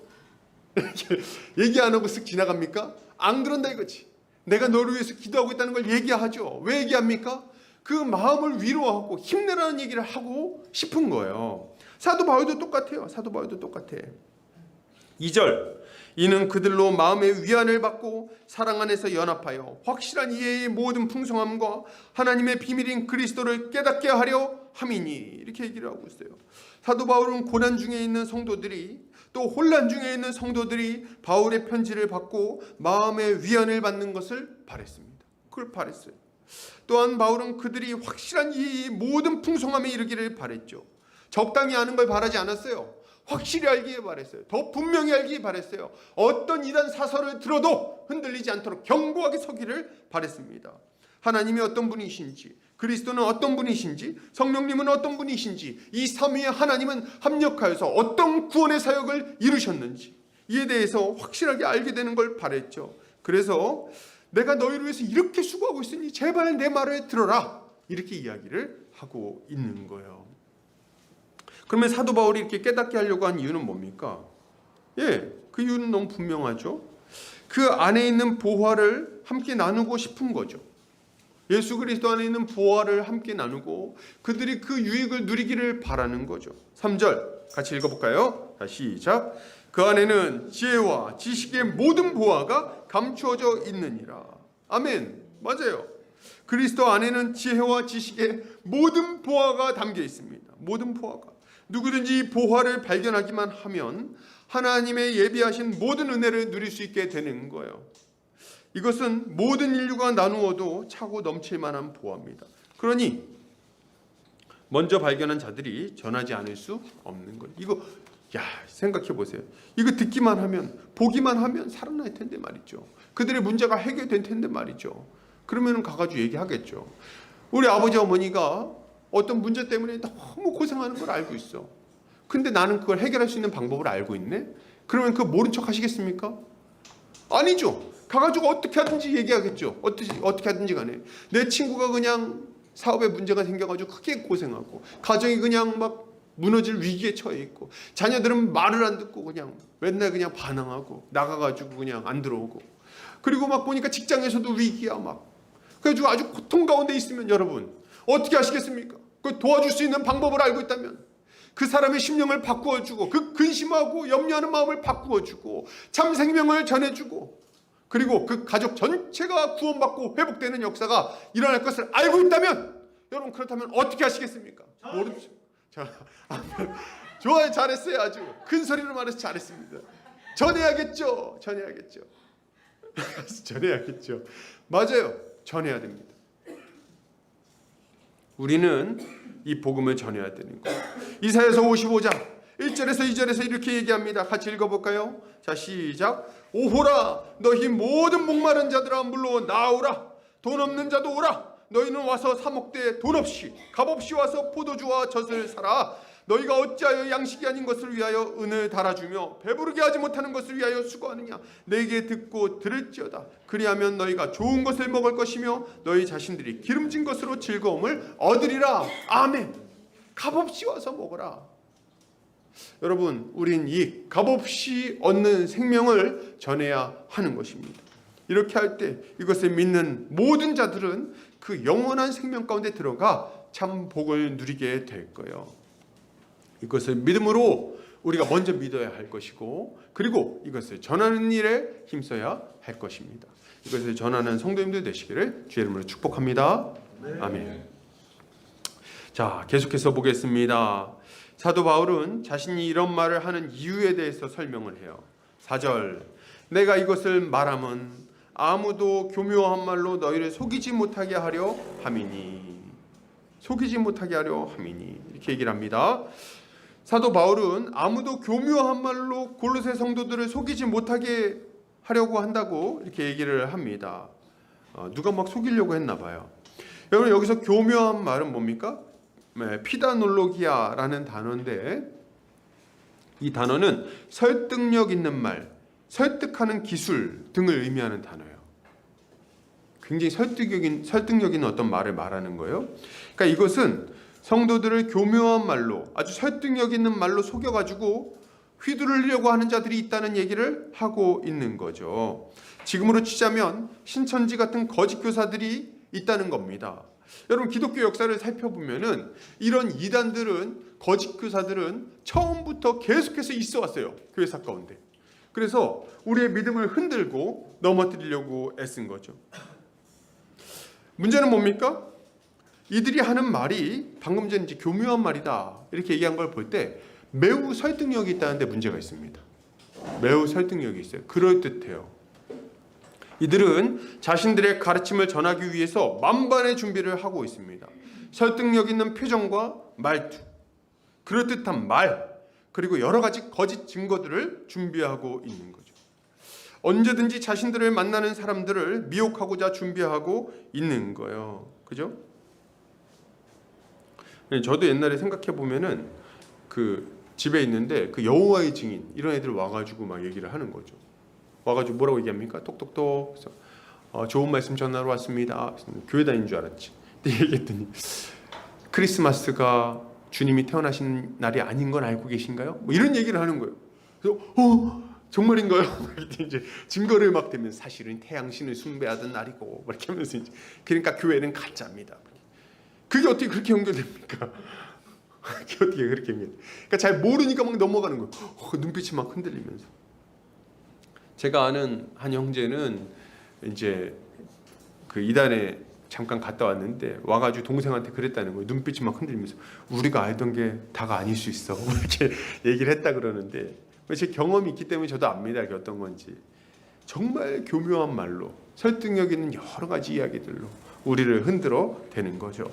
이렇게 얘기 안 하고 쓱 지나갑니까? 안 그런다 이거지. 내가 너를 위해서 기도하고 있다는 걸 얘기하죠. 왜 얘기합니까? 그 마음을 위로하고 힘내라는 얘기를 하고 싶은 거예요. 사도 바울도 똑같아요. 사도 바울도 똑같아. 2절, 이는 그들로 마음의 위안을 받고 사랑 안에서 연합하여 확실한 이해의 모든 풍성함과 하나님의 비밀인 그리스도를 깨닫게 하려 함이니, 이렇게 얘기를 하고 있어요. 사도 바울은 고난 중에 있는 성도들이, 또 혼란 중에 있는 성도들이 바울의 편지를 받고 마음의 위안을 받는 것을 바랬습니다. 그걸 바랬어요. 또한 바울은 그들이 확실한 이해의 모든 풍성함에 이르기를 바랬죠. 적당히 아는 걸 바라지 않았어요. 확실히 알기에 바랬어요. 더 분명히 알기에 바랬어요. 어떤 이단 사설을 들어도 흔들리지 않도록 견고하게 서기를 바랬습니다. 하나님이 어떤 분이신지, 그리스도는 어떤 분이신지, 성령님은 어떤 분이신지, 이 삼위의 하나님은 합력하여서 어떤 구원의 사역을 이루셨는지 이에 대해서 확실하게 알게 되는 걸 바랬죠. 그래서 내가 너희를 위해서 이렇게 수고하고 있으니 제발 내 말을 들어라, 이렇게 이야기를 하고 있는 거예요. 그러면 사도 바울이 이렇게 깨닫게 하려고 한 이유는 뭡니까? 그 이유는 너무 분명하죠. 그 안에 있는 보화를 함께 나누고 싶은 거죠. 예수 그리스도 안에 있는 보화를 함께 나누고 그들이 그 유익을 누리기를 바라는 거죠. 3절 같이 읽어볼까요? 자, 시작. 그 안에는 지혜와 지식의 모든 보화가 감추어져 있느니라. 아멘. 맞아요. 그리스도 안에는 지혜와 지식의 모든 보화가 담겨 있습니다. 모든 보화가. 누구든지 보화를 발견하기만 하면 하나님의 예비하신 모든 은혜를 누릴 수 있게 되는 거예요. 이것은 모든 인류가 나누어도 차고 넘칠 만한 보화입니다. 그러니 먼저 발견한 자들이 전하지 않을 수 없는 거예요. 이거 생각해 보세요. 이거 듣기만 하면, 보기만 하면 살아날 텐데 말이죠. 그들의 문제가 해결된 텐데 말이죠. 그러면 가가지고 얘기하겠죠. 우리 아버지 어머니가 어떤 문제 때문에 너무 고생하는 걸 알고 있어. 근데 나는 그걸 해결할 수 있는 방법을 알고 있네? 그러면 그거 모른 척 하시겠습니까? 아니죠. 가가지고 어떻게 하든지 얘기하겠죠. 어떻게 하든지 간에. 내 친구가 그냥 사업에 문제가 생겨가지고 크게 고생하고, 가정이 그냥 막 무너질 위기에 처해 있고, 자녀들은 말을 안 듣고 그냥 맨날 그냥 반항하고 나가가지고 그냥 안 들어오고, 그리고 막 보니까 직장에서도 위기야 막. 그래가지고 아주 고통 가운데 있으면 여러분 어떻게 하시겠습니까? 그 도와줄 수 있는 방법을 알고 있다면 그 사람의 심령을 바꾸어주고, 그 근심하고 염려하는 마음을 바꾸어주고, 참 생명을 전해주고, 그리고 그 가족 전체가 구원받고 회복되는 역사가 일어날 것을 알고 있다면, 여러분 그렇다면 어떻게 하시겠습니까? 모르죠. 좋아요. 잘했어요. 아주 큰 소리로 말해서 잘했습니다. 전해야겠죠. 전해야겠죠. 맞아요. 전해야 됩니다. 우리는 이 복음을 전해야 되는 거예요. 이사야서 55장 1절에서 2절에서 이렇게 얘기합니다. 같이 읽어볼까요? 자, 시작. 오호라, 너희 모든 목마른 자들아 물러 나오라. 돈 없는 자도 오라. 너희는 와서 사 먹되 돈 없이 값없이 와서 포도주와 젖을 사라. 너희가 어찌하여 양식이 아닌 것을 위하여 은을 달아주며 배부르게 하지 못하는 것을 위하여 수고하느냐. 내게 듣고 들을지어다. 그리하면 너희가 좋은 것을 먹을 것이며 너희 자신들이 기름진 것으로 즐거움을 얻으리라. 아멘. 값없이 와서 먹어라. 여러분, 우린 이 값없이 얻는 생명을 전해야 하는 것입니다. 이렇게 할 때 이것을 믿는 모든 자들은 그 영원한 생명 가운데 들어가 참 복을 누리게 될 거예요. 이것을 믿음으로 우리가 먼저 믿어야 할 것이고, 그리고 이것을 전하는 일에 힘써야 할 것입니다. 이것을 전하는 성도님들 되시기를 주의 이름으로 축복합니다. 아멘. 자, 계속해서 보겠습니다. 사도 바울은 자신이 이런 말을 하는 이유에 대해서 설명을 해요. 4절, 내가 이것을 말함은 아무도 교묘한 말로 너희를 속이지 못하게 하려 함이니. 속이지 못하게 하려 함이니. 이렇게 얘기를 합니다. 사도 바울은 아무도 교묘한 말로 골로새 성도들을 속이지 못하게 하려고 한다고 이렇게 얘기를 합니다. 누가 막 속이려고 했나 봐요. 여러분, 여기서 교묘한 말은 뭡니까? 피다놀로기아라는 단어인데, 이 단어는 설득력 있는 말, 설득하는 기술 등을 의미하는 단어예요. 굉장히 설득력 있는 어떤 말을 말하는 거예요. 그러니까 이것은 성도들을 교묘한 말로, 아주 설득력 있는 말로 속여가지고 휘두르려고 하는 자들이 있다는 얘기를 하고 있는 거죠. 지금으로 치자면 신천지 같은 거짓 교사들이 있다는 겁니다. 여러분, 기독교 역사를 살펴보면은 이런 이단들은, 거짓 교사들은 처음부터 계속해서 있어 왔어요. 교회사 가운데. 그래서 우리의 믿음을 흔들고 넘어뜨리려고 애쓴 거죠. 문제는 뭡니까? 이들이 하는 말이 방금 전에 이제 교묘한 말이다 이렇게 얘기한 걸 볼 때 매우 설득력이 있다는데 문제가 있습니다. 매우 설득력이 있어요. 그럴듯해요. 이들은 자신들의 가르침을 전하기 위해서 만반의 준비를 하고 있습니다. 설득력 있는 표정과 말투, 그럴듯한 말, 그리고 여러 가지 거짓 증거들을 준비하고 있는 거죠. 언제든지 자신들을 만나는 사람들을 미혹하고자 준비하고 있는 거예요. 그죠? 저도 옛날에 생각해 보면은 그 집에 있는데 그 여호와의 증인 이런 애들 와가지고 막 얘기를 하는 거죠. 와가지고 뭐라고 얘기합니까? 톡톡톡. 그래서 좋은 말씀 전하러 왔습니다. 교회 다니는 줄 알았지. 근데 얘기했더니 크리스마스가 주님이 태어나신 날이 아닌 건 알고 계신가요? 뭐 이런 얘기를 하는 거예요. 그래서 정말인가요? 이제 증거를 막 대면서 사실은 태양신을 숭배하던 날이고 이렇게 하면서 이제 그러니까 교회는 가짜입니다. 그게 어떻게 그렇게 연결됩니까? 그게 어떻게 그렇게 연결? 그러니까 잘 모르니까 막 넘어가는 거예요. 눈빛이 막 흔들리면서. 제가 아는 한 형제는 이제 그 이단에 잠깐 갔다 왔는데 와가지고 동생한테 그랬다는 거예요. 눈빛이 막 흔들리면서 우리가 알던 게 다가 아닐 수 있어. 이렇게 얘기를 했다 그러는데 제 경험이 있기 때문에 저도 압니다. 그게 어떤 건지. 정말 교묘한 말로 설득력 있는 여러 가지 이야기들로 우리를 흔들어 대는 거죠.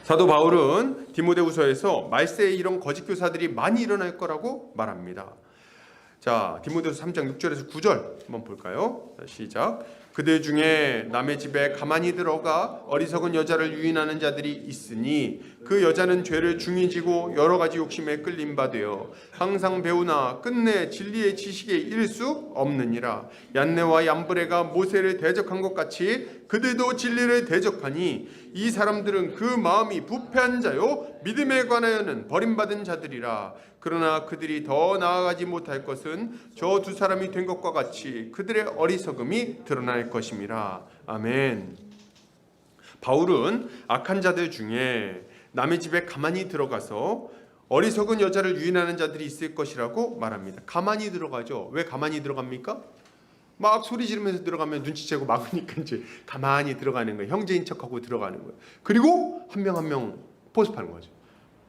사도 바울은 디모데후서에서 말세에 이런 거짓 교사들이 많이 일어날 거라고 말합니다. 자, 디모데후서 3장 6절에서 9절 한번 볼까요? 시작. 그들 중에 남의 집에 가만히 들어가 어리석은 여자를 유인하는 자들이 있으니 그 여자는 죄를 중히 지고 여러 가지 욕심에 끌림 받으여 항상 배우나 끝내 진리의 지식에 이를 수 없느니라. 얀네와 얀브레가 모세를 대적한 것 같이 그들도 진리를 대적하니 이 사람들은 그 마음이 부패한 자요 믿음에 관하여는 버림받은 자들이라. 그러나 그들이 더 나아가지 못할 것은 저 두 사람이 된 것과 같이 그들의 어리석음이 드러날 것임이라. 아멘. 바울은 악한 자들 중에 남의 집에 가만히 들어가서 어리석은 여자를 유인하는 자들이 있을 것이라고 말합니다. 가만히 들어가죠. 왜 가만히 들어갑니까? 막 소리 지르면서 들어가면 눈치채고 막으니까 이제 가만히 들어가는 거예요. 형제인 척하고 들어가는 거예요. 그리고 한 명 한 명 포섭하는 거죠.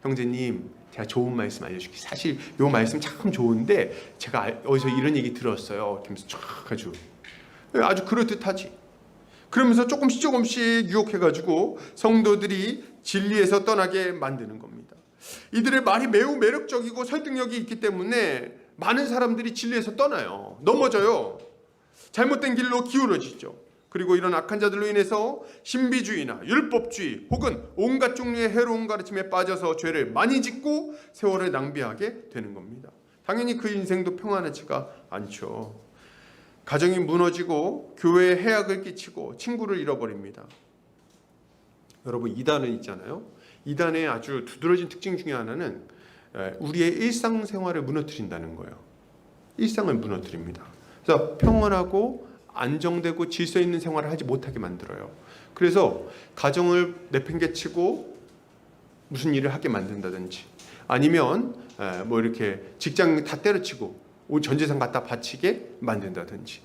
형제님, 제가 좋은 말씀 알려줄게요. 사실 요 말씀 참 좋은데 제가 어디서 이런 얘기 들었어요. 이러면서 쫙 가지고 아주 그럴듯하지. 그러면서 조금씩 유혹해가지고 성도들이 진리에서 떠나게 만드는 겁니다. 이들의 말이 매우 매력적이고 설득력이 있기 때문에 많은 사람들이 진리에서 떠나요. 넘어져요. 잘못된 길로 기울어지죠. 그리고 이런 악한 자들로 인해서 신비주의나 율법주의 혹은 온갖 종류의 해로운 가르침에 빠져서 죄를 많이 짓고 세월을 낭비하게 되는 겁니다. 당연히 그 인생도 평안하지가 않죠. 가정이 무너지고 교회에 해악을 끼치고 친구를 잃어버립니다. 여러분, 이단은 있잖아요. 이단의 아주 두드러진 특징 중에 하나는 우리의 일상생활을 무너뜨린다는 거예요. 일상을 무너뜨립니다. 그래서 평온하고 안정되고 질서 있는 생활을 하지 못하게 만들어요. 그래서 가정을 내팽개치고 무슨 일을 하게 만든다든지 아니면 뭐 이렇게 직장 다 때려치고 전 재산 갖다 바치게 만든다든지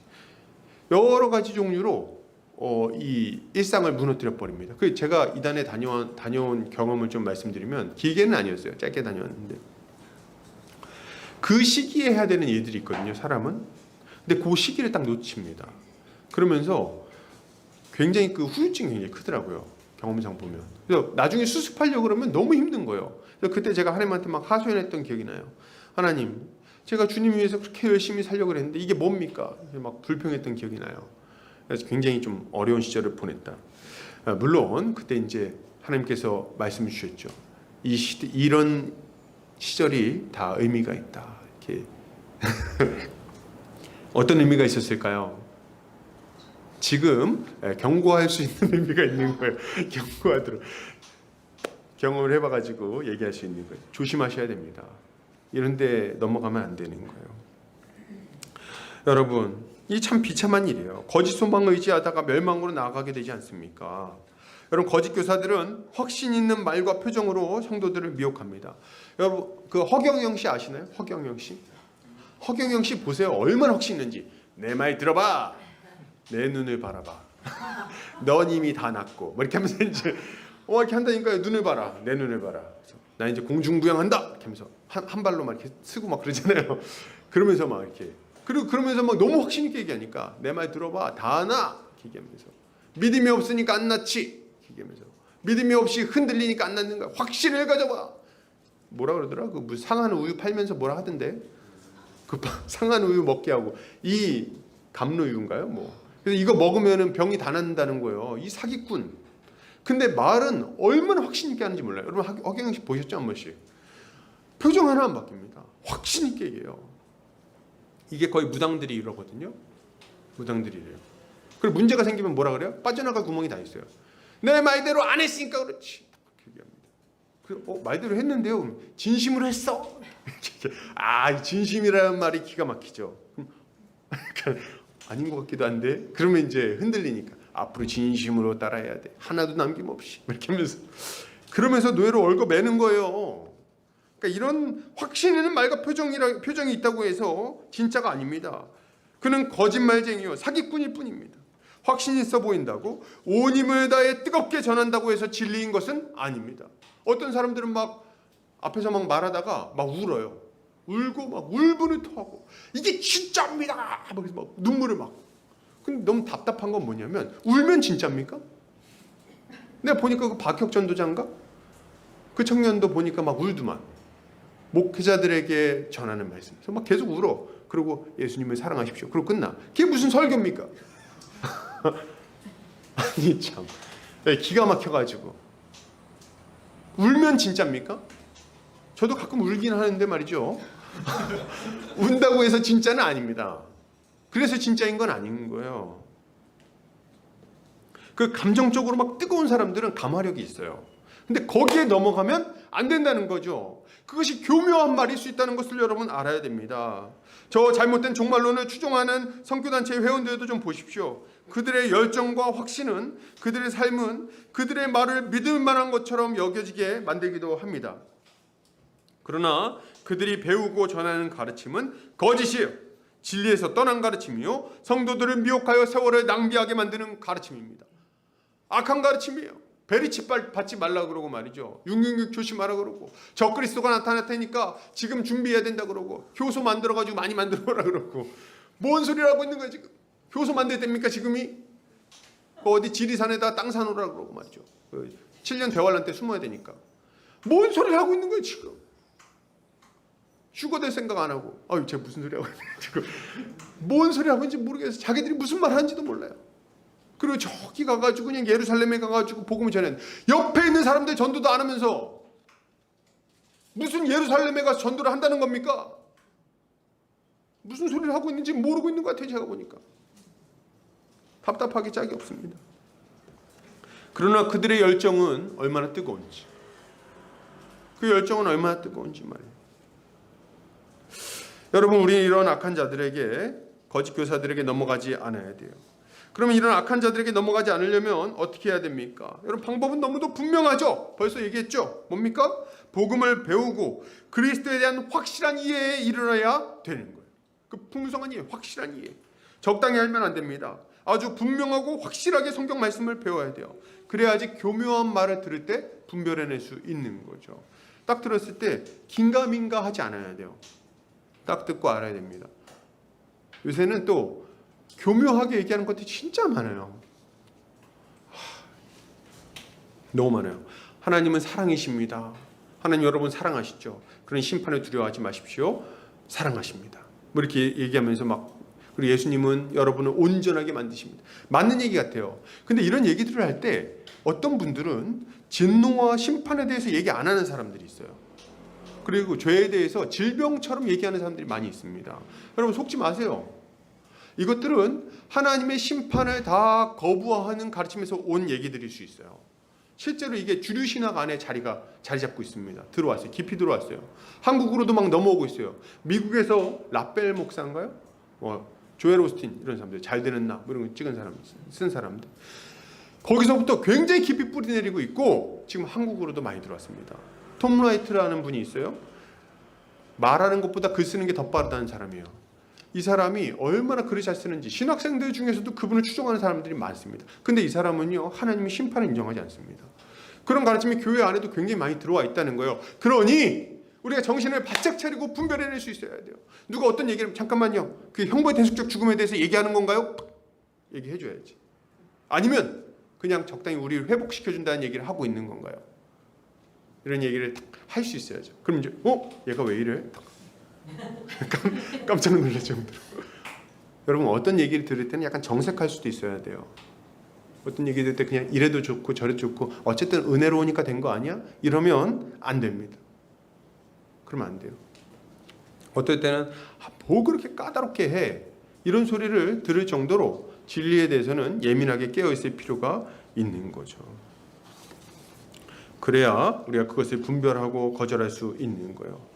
여러 가지 종류로 이 일상을 무너뜨려 버립니다. 그 제가 이단에 다녀온 경험을 좀 말씀드리면 길게는 아니었어요. 짧게 다녀왔는데 그 시기에 해야 되는 일들이 있거든요. 사람은. 근데 그 시기를 딱 놓칩니다. 그러면서 굉장히 그 후유증이 굉장히 크더라고요. 경험상 보면. 그래서 나중에 수습하려고 그러면 너무 힘든 거예요. 그래서 그때 제가 하나님한테 막 하소연했던 기억이 나요. 하나님, 제가 주님 위해서 그렇게 열심히 살려고 했는데 이게 뭡니까? 막 불평했던 기억이 나요. 그래서 굉장히 좀 어려운 시절을 보냈다. 물론 그때 이제 하나님께서 말씀해 주셨죠. 이런 시절이 다 의미가 있다. 이렇게 어떤 의미가 있었을까요? 지금 경고할 수 있는 의미가 있는 거예요. 경고하도록. 경험을 해봐가지고 얘기할 수 있는 거예요. 조심하셔야 됩니다. 이런데 넘어가면 안 되는 거예요. 여러분, 이 참 비참한 일이에요. 거짓 소망을 의지하다가 멸망으로 나아가게 되지 않습니까? 여러분, 거짓 교사들은 확신 있는 말과 표정으로 성도들을 미혹합니다. 여러분, 그 허경영 씨 아시나요? 허경영 씨? 허경영 씨 보세요. 얼마나 확신 있는지. 내 말 들어봐. 내 눈을 바라봐. 넌 이미 다 났고. 뭐 이렇게 하면서 이제 이렇게 한다니까요. 눈을 봐라. 내 눈을 봐라. 나 이제 공중부양한다. 이렇게 하면서 한 발로 막 이렇게 쓰고 막 그러잖아요. 그러면서 막 이렇게. 그리고 그러면서 막 너무 확신 있게 얘기하니까 내 말 들어봐. 다 나. 이렇게 얘기하면서. 믿음이 없으니까 안 낫지. 얘기하면서 믿음이 없이 흔들리니까 안 낫는 거야. 확신을 가져봐. 뭐라 그러더라? 그 무슨 상한 우유 팔면서 뭐라 하던데? 그 상한 우유 먹게 하고 이 감로유인가요? 뭐. 그래서 이거 먹으면은 병이 다 낫는다는 거예요. 이 사기꾼. 근데 말은 얼마나 확신 있게 하는지 몰라요. 여러분 허경영 씨 보셨죠? 한 번씩. 표정 하나 안 바뀝니다. 확신 있게 얘기해요. 이게 거의 무당들이 이러거든요. 무당들이 이래요. 그리고 문제가 생기면 뭐라 그래요? 빠져나갈 구멍이 다 있어요. 내 말대로 안 했으니까 그렇지. 얘기합니다. 말대로 했는데요. 진심으로 했어. 이 진심이라는 말이 기가 막히죠. 아닌 것 같기도 한데 그러면 이제 흔들리니까 앞으로 진심으로 따라야 돼. 하나도 남김없이. 이렇게 하면서 그러면서 뇌로 얽어매는 거예요. 그러니까 이런 확신 있는 말과 표정이 있다고 해서 진짜가 아닙니다. 그는 거짓말쟁이요 사기꾼일 뿐입니다. 확신 있어 보인다고 온 힘을 다해 뜨겁게 전한다고 해서 진리인 것은 아닙니다. 어떤 사람들은 막 앞에서 막 말하다가 막 울어요. 울고 막 울분을 토하고 이게 진짜입니다. 막 눈물을 막. 근데 너무 답답한 건 뭐냐면 울면 진짜입니까? 내가 보니까 그 박혁 전도자인가? 그 청년도 보니까 막 울더만. 목회자들에게 전하는 말씀. 그래서 막 계속 울어. 그리고 예수님을 사랑하십시오. 그리고 끝나. 그게 무슨 설교입니까? 아니 참 기가 막혀가지고 울면 진짜입니까? 저도 가끔 울긴 하는데 말이죠. 운다고 해서 진짜는 아닙니다. 그래서 진짜인 건 아닌 거예요. 그 감정적으로 막 뜨거운 사람들은 감화력이 있어요. 근데 거기에 넘어가면 안 된다는 거죠. 그것이 교묘한 말일 수 있다는 것을 여러분 알아야 됩니다. 저 잘못된 종말론을 추종하는 선교단체의 회원들도 좀 보십시오. 그들의 열정과 확신은 그들의 삶은 그들의 말을 믿을 만한 것처럼 여겨지게 만들기도 합니다. 그러나 그들이 배우고 전하는 가르침은 거짓이에요. 진리에서 떠난 가르침이요 성도들을 미혹하여 세월을 낭비하게 만드는 가르침입니다. 악한 가르침이에요. 베리치 받지 말라 그러고 말이죠. 666 조심하라 그러고 적그리스도가 나타날 테니까 지금 준비해야 된다 그러고 효소 만들어가지고 많이 만들어라 그러고 뭔 소리를 하고 있는 거예요 지금. 효소 만들어야 됩니까 지금이? 어디 지리산에다 땅 사놓으라 그러고 말이죠. 7년 대환란 때 숨어야 되니까. 뭔 소리를 하고 있는 거예요 지금. 휴가 될 생각 안 하고 쟤 무슨 소리 하고 있는 거야 지금. 뭔 소리 하고 있는지 모르겠어요. 자기들이 무슨 말 하는지도 몰라요. 그리고 저기 가가지고 그냥 예루살렘에 가가지고 복음을 전해. 옆에 있는 사람들 전도도 안 하면서 무슨 예루살렘에 가서 전도를 한다는 겁니까? 무슨 소리를 하고 있는지 모르고 있는 것 같아요. 제가 보니까 답답하기 짝이 없습니다. 그러나 그들의 열정은 얼마나 뜨거운지, 그 열정은 얼마나 뜨거운지 말이에요. 여러분, 우리는 이런 악한 자들에게, 거짓 교사들에게 넘어가지 않아야 돼요. 그러면 이런 악한 자들에게 넘어가지 않으려면 어떻게 해야 됩니까? 여러분, 방법은 너무도 분명하죠. 벌써 얘기했죠. 뭡니까? 복음을 배우고 그리스도에 대한 확실한 이해에 이르러야 되는 거예요. 그 풍성한 이해, 확실한 이해. 적당히 알면 안 됩니다. 아주 분명하고 확실하게 성경 말씀을 배워야 돼요. 그래야지 교묘한 말을 들을 때 분별해낼 수 있는 거죠. 딱 들었을 때 긴가민가 하지 않아야 돼요. 딱 듣고 알아야 됩니다. 요새는 또 교묘하게 얘기하는 것들이 진짜 많아요. 너무 많아요. 하나님은 사랑이십니다. 하나님 여러분 사랑하시죠. 그런 심판을 두려워하지 마십시오. 사랑하십니다. 뭐 이렇게 얘기하면서 막, 그리고 예수님은 여러분을 온전하게 만드십니다. 맞는 얘기 같아요. 근데 이런 얘기들을 할 때 어떤 분들은 진노와 심판에 대해서 얘기 안 하는 사람들이 있어요. 그리고 죄에 대해서 질병처럼 얘기하는 사람들이 많이 있습니다. 여러분 속지 마세요. 이것들은 하나님의 심판을 다 거부하는 가르침에서 온 얘기들일 수 있어요. 실제로 이게 주류 신학 안에 자리 잡고 있습니다. 들어왔어요. 깊이 들어왔어요. 한국으로도 막 넘어오고 있어요. 미국에서 라벨 목사인가요? 조엘 오스틴 이런 사람들, 잘 되는 나 이런 거 찍은 사람, 쓴 사람들. 거기서부터 굉장히 깊이 뿌리 내리고 있고 지금 한국으로도 많이 들어왔습니다. 톰 라이트라는 분이 있어요. 말하는 것보다 글 쓰는 게 더 빠르다는 사람이에요. 이 사람이 얼마나 글을 잘 쓰는지 신학생들 중에서도 그분을 추종하는 사람들이 많습니다. 근데 이 사람은요, 하나님의 심판을 인정하지 않습니다. 그런 가르침이 교회 안에도 굉장히 많이 들어와 있다는 거예요. 그러니 우리가 정신을 바짝 차리고 분별해낼 수 있어야 돼요. 누가 어떤 얘기를 하면 잠깐만요, 그 형벌 대속적 죽음에 대해서 얘기하는 건가요? 얘기해줘야지. 아니면 그냥 적당히 우리를 회복시켜준다는 얘기를 하고 있는 건가요? 이런 얘기를 할 수 있어야죠. 그럼 이제 얘가 왜 이래? 깜짝 놀랄 정도로. 여러분, 어떤 얘기를 들을 때는 약간 정색할 수도 있어야 돼요. 어떤 얘기 들을 때 그냥 이래도 좋고 저래도 좋고 어쨌든 은혜로우니까 된 거 아니야? 이러면 안 됩니다. 그러면 안 돼요. 어떨 때는 뭐 그렇게 까다롭게 해? 이런 소리를 들을 정도로 진리에 대해서는 예민하게 깨어있을 필요가 있는 거죠. 그래야 우리가 그것을 분별하고 거절할 수 있는 거예요.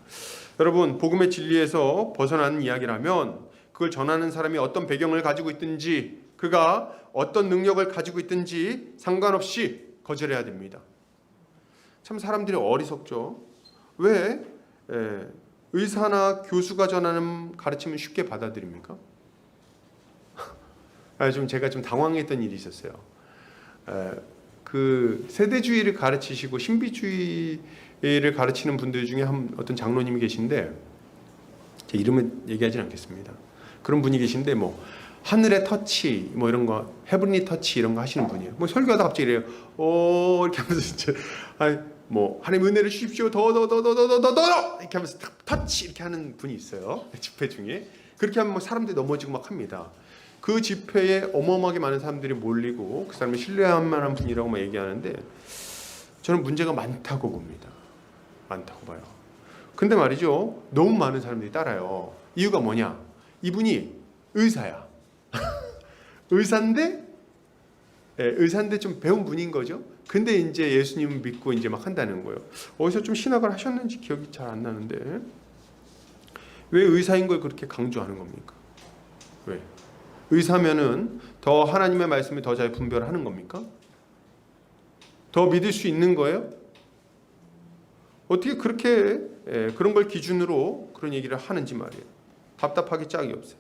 여러분, 복음의 진리에서 벗어나는 이야기라면 그걸 전하는 사람이 어떤 배경을 가지고 있든지 그가 어떤 능력을 가지고 있든지 상관없이 거절해야 됩니다. 참 사람들이 어리석죠. 왜 의사나 교수가 전하는 가르침을 쉽게 받아들입니까? 제가 좀 당황했던 일이 있었어요. 그 세대주의를 가르치시고 신비주의를 가르치는 분들 중에 어떤 장로님이 계신데, 제 이름은 얘기하진 않겠습니다. 그런 분이 계신데 하늘의 터치 이런 거, 헤븐리 터치 이런 거 하시는 분이에요. 설교하다 갑자기 이래요. 이렇게 하면서 진짜 하나님 은혜를 주십시오. 더 이렇게 하면서 터치 이렇게 하는 분이 있어요. 집회 중에. 그렇게 하면 사람들이 넘어지고 막 합니다. 그 집회에 어마어마하게 많은 사람들이 몰리고 그 사람이 신뢰할 만한 분이라고 막 얘기하는데 저는 문제가 많다고 봅니다. 많다고 봐요. 근데 말이죠, 너무 많은 사람들이 따라요. 이유가 뭐냐? 이분이 의사야. 의사인데 좀 배운 분인 거죠. 근데 이제 예수님을 믿고 이제 막 한다는 거예요. 어디서 좀 신학을 하셨는지 기억이 잘 안 나는데 왜 의사인 걸 그렇게 강조하는 겁니까? 왜? 의사면은 더 하나님의 말씀을 더 잘 분별하는 겁니까? 더 믿을 수 있는 거예요? 어떻게 그렇게 그런 걸 기준으로 그런 얘기를 하는지 말이에요. 답답하기 짝이 없어요.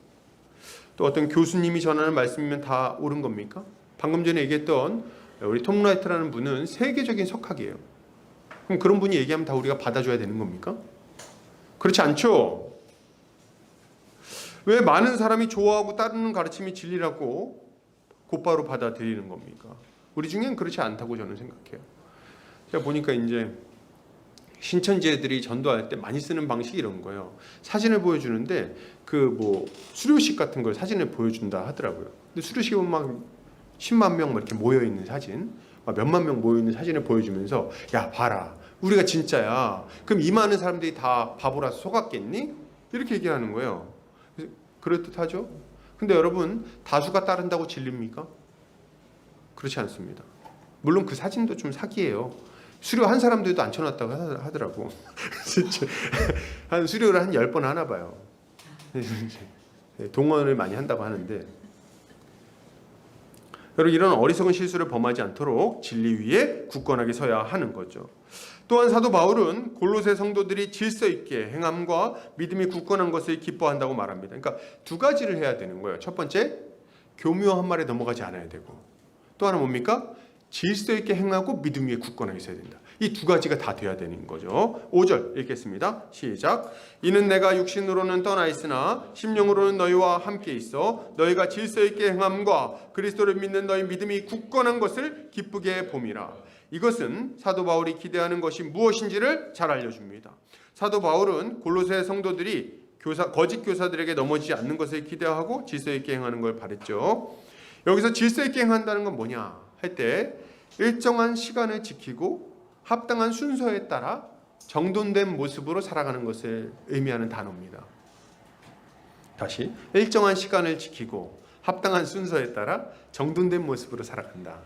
또 어떤 교수님이 전하는 말씀이면 다 옳은 겁니까? 방금 전에 얘기했던 우리 톰 라이트라는 분은 세계적인 석학이에요. 그럼 그런 분이 얘기하면 다 우리가 받아줘야 되는 겁니까? 그렇지 않죠? 왜 많은 사람이 좋아하고 따르는 가르침이 진리라고 곧바로 받아들이는 겁니까? 우리 중엔 그렇지 않다고 저는 생각해요. 제가 보니까 이제 신천지애들이 전도할 때 많이 쓰는 방식이 이런 거예요. 사진을 보여주는데 수료식 같은 걸 사진을 보여준다 하더라고요. 근데 수료식은 막 10만 명 이렇게 모여 있는 사진, 막 몇만 명 모여 있는 사진을 보여주면서 야 봐라, 우리가 진짜야. 그럼 이 많은 사람들이 다 바보라서 속았겠니? 이렇게 얘기하는 거예요. 그럴듯하죠? 근데 여러분, 다수가 따른다고 진리입니까? 그렇지 않습니다. 물론 그 사진도 좀 사기예요. 수료한 사람들도 앉혀놨다고 하더라고. 진짜 수료를 한 10번 하나 봐요. 동원을 많이 한다고 하는데, 여러분, 이런 어리석은 실수를 범하지 않도록 진리 위에 굳건하게 서야 하는 거죠. 또한 사도 바울은 골로새 성도들이 질서 있게 행함과 믿음이 굳건한 것을 기뻐한다고 말합니다. 그러니까 두 가지를 해야 되는 거예요. 첫 번째, 교묘한 말에 넘어가지 않아야 되고, 또 하나 뭡니까? 질서 있게 행하고 믿음 위에 굳건하게 서야 된다. 이 두 가지가 다 돼야 되는 거죠. 5절 읽겠습니다. 시작. 이는 내가 육신으로는 떠나 있으나 심령으로는 너희와 함께 있어 너희가 질서 있게 행함과 그리스도를 믿는 너희 믿음이 굳건한 것을 기쁘게 봄이라. 이것은 사도 바울이 기대하는 것이 무엇인지를 잘 알려줍니다. 사도 바울은 골로새 성도들이 거짓 교사들에게 넘어지지 않는 것을 기대하고 질서 있게 행하는 걸 바랬죠. 여기서 질서 있게 행한다는 건 뭐냐 할 때 일정한 시간을 지키고 합당한 순서에 따라 정돈된 모습으로 살아가는 것을 의미하는 단어입니다. 다시, 일정한 시간을 지키고 합당한 순서에 따라 정돈된 모습으로 살아간다.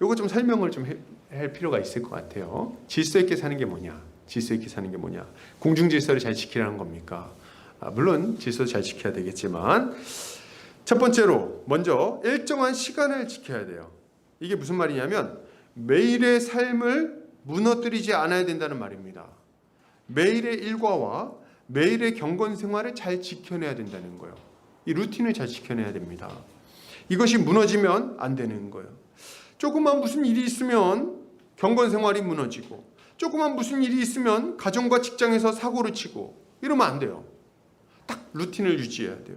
요거 좀 설명을 좀 할 필요가 있을 것 같아요. 질서 있게 사는 게 뭐냐? 질서 있게 사는 게 뭐냐? 공중 질서를 잘 지키라는 겁니까? 물론 질서 잘 지켜야 되겠지만 첫 번째로 먼저 일정한 시간을 지켜야 돼요. 이게 무슨 말이냐면 매일의 삶을 무너뜨리지 않아야 된다는 말입니다. 매일의 일과와 매일의 경건 생활을 잘 지켜내야 된다는 거예요. 이 루틴을 잘 지켜내야 됩니다. 이것이 무너지면 안 되는 거예요. 조금만 무슨 일이 있으면 경건 생활이 무너지고, 조금만 무슨 일이 있으면 가정과 직장에서 사고를 치고, 이러면 안 돼요. 딱 루틴을 유지해야 돼요.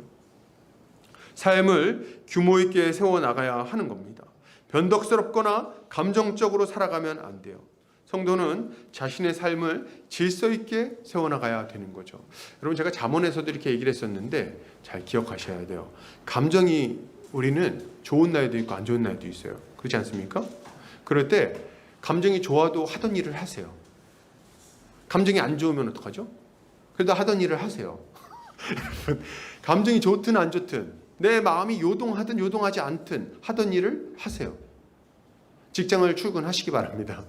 삶을 규모 있게 세워나가야 하는 겁니다. 변덕스럽거나 감정적으로 살아가면 안 돼요. 성도는 자신의 삶을 질서 있게 세워나가야 되는 거죠. 여러분, 제가 잠언에서도 이렇게 얘기를 했었는데 잘 기억하셔야 돼요. 감정이 우리는 좋은 날도 있고 안 좋은 날도 있어요. 그렇지 않습니까? 그럴 때 감정이 좋아도 하던 일을 하세요. 감정이 안 좋으면 어떡하죠? 그래도 하던 일을 하세요. 감정이 좋든 안 좋든 내 마음이 요동하든 요동하지 않든 하던 일을 하세요. 직장을 출근하시기 바랍니다.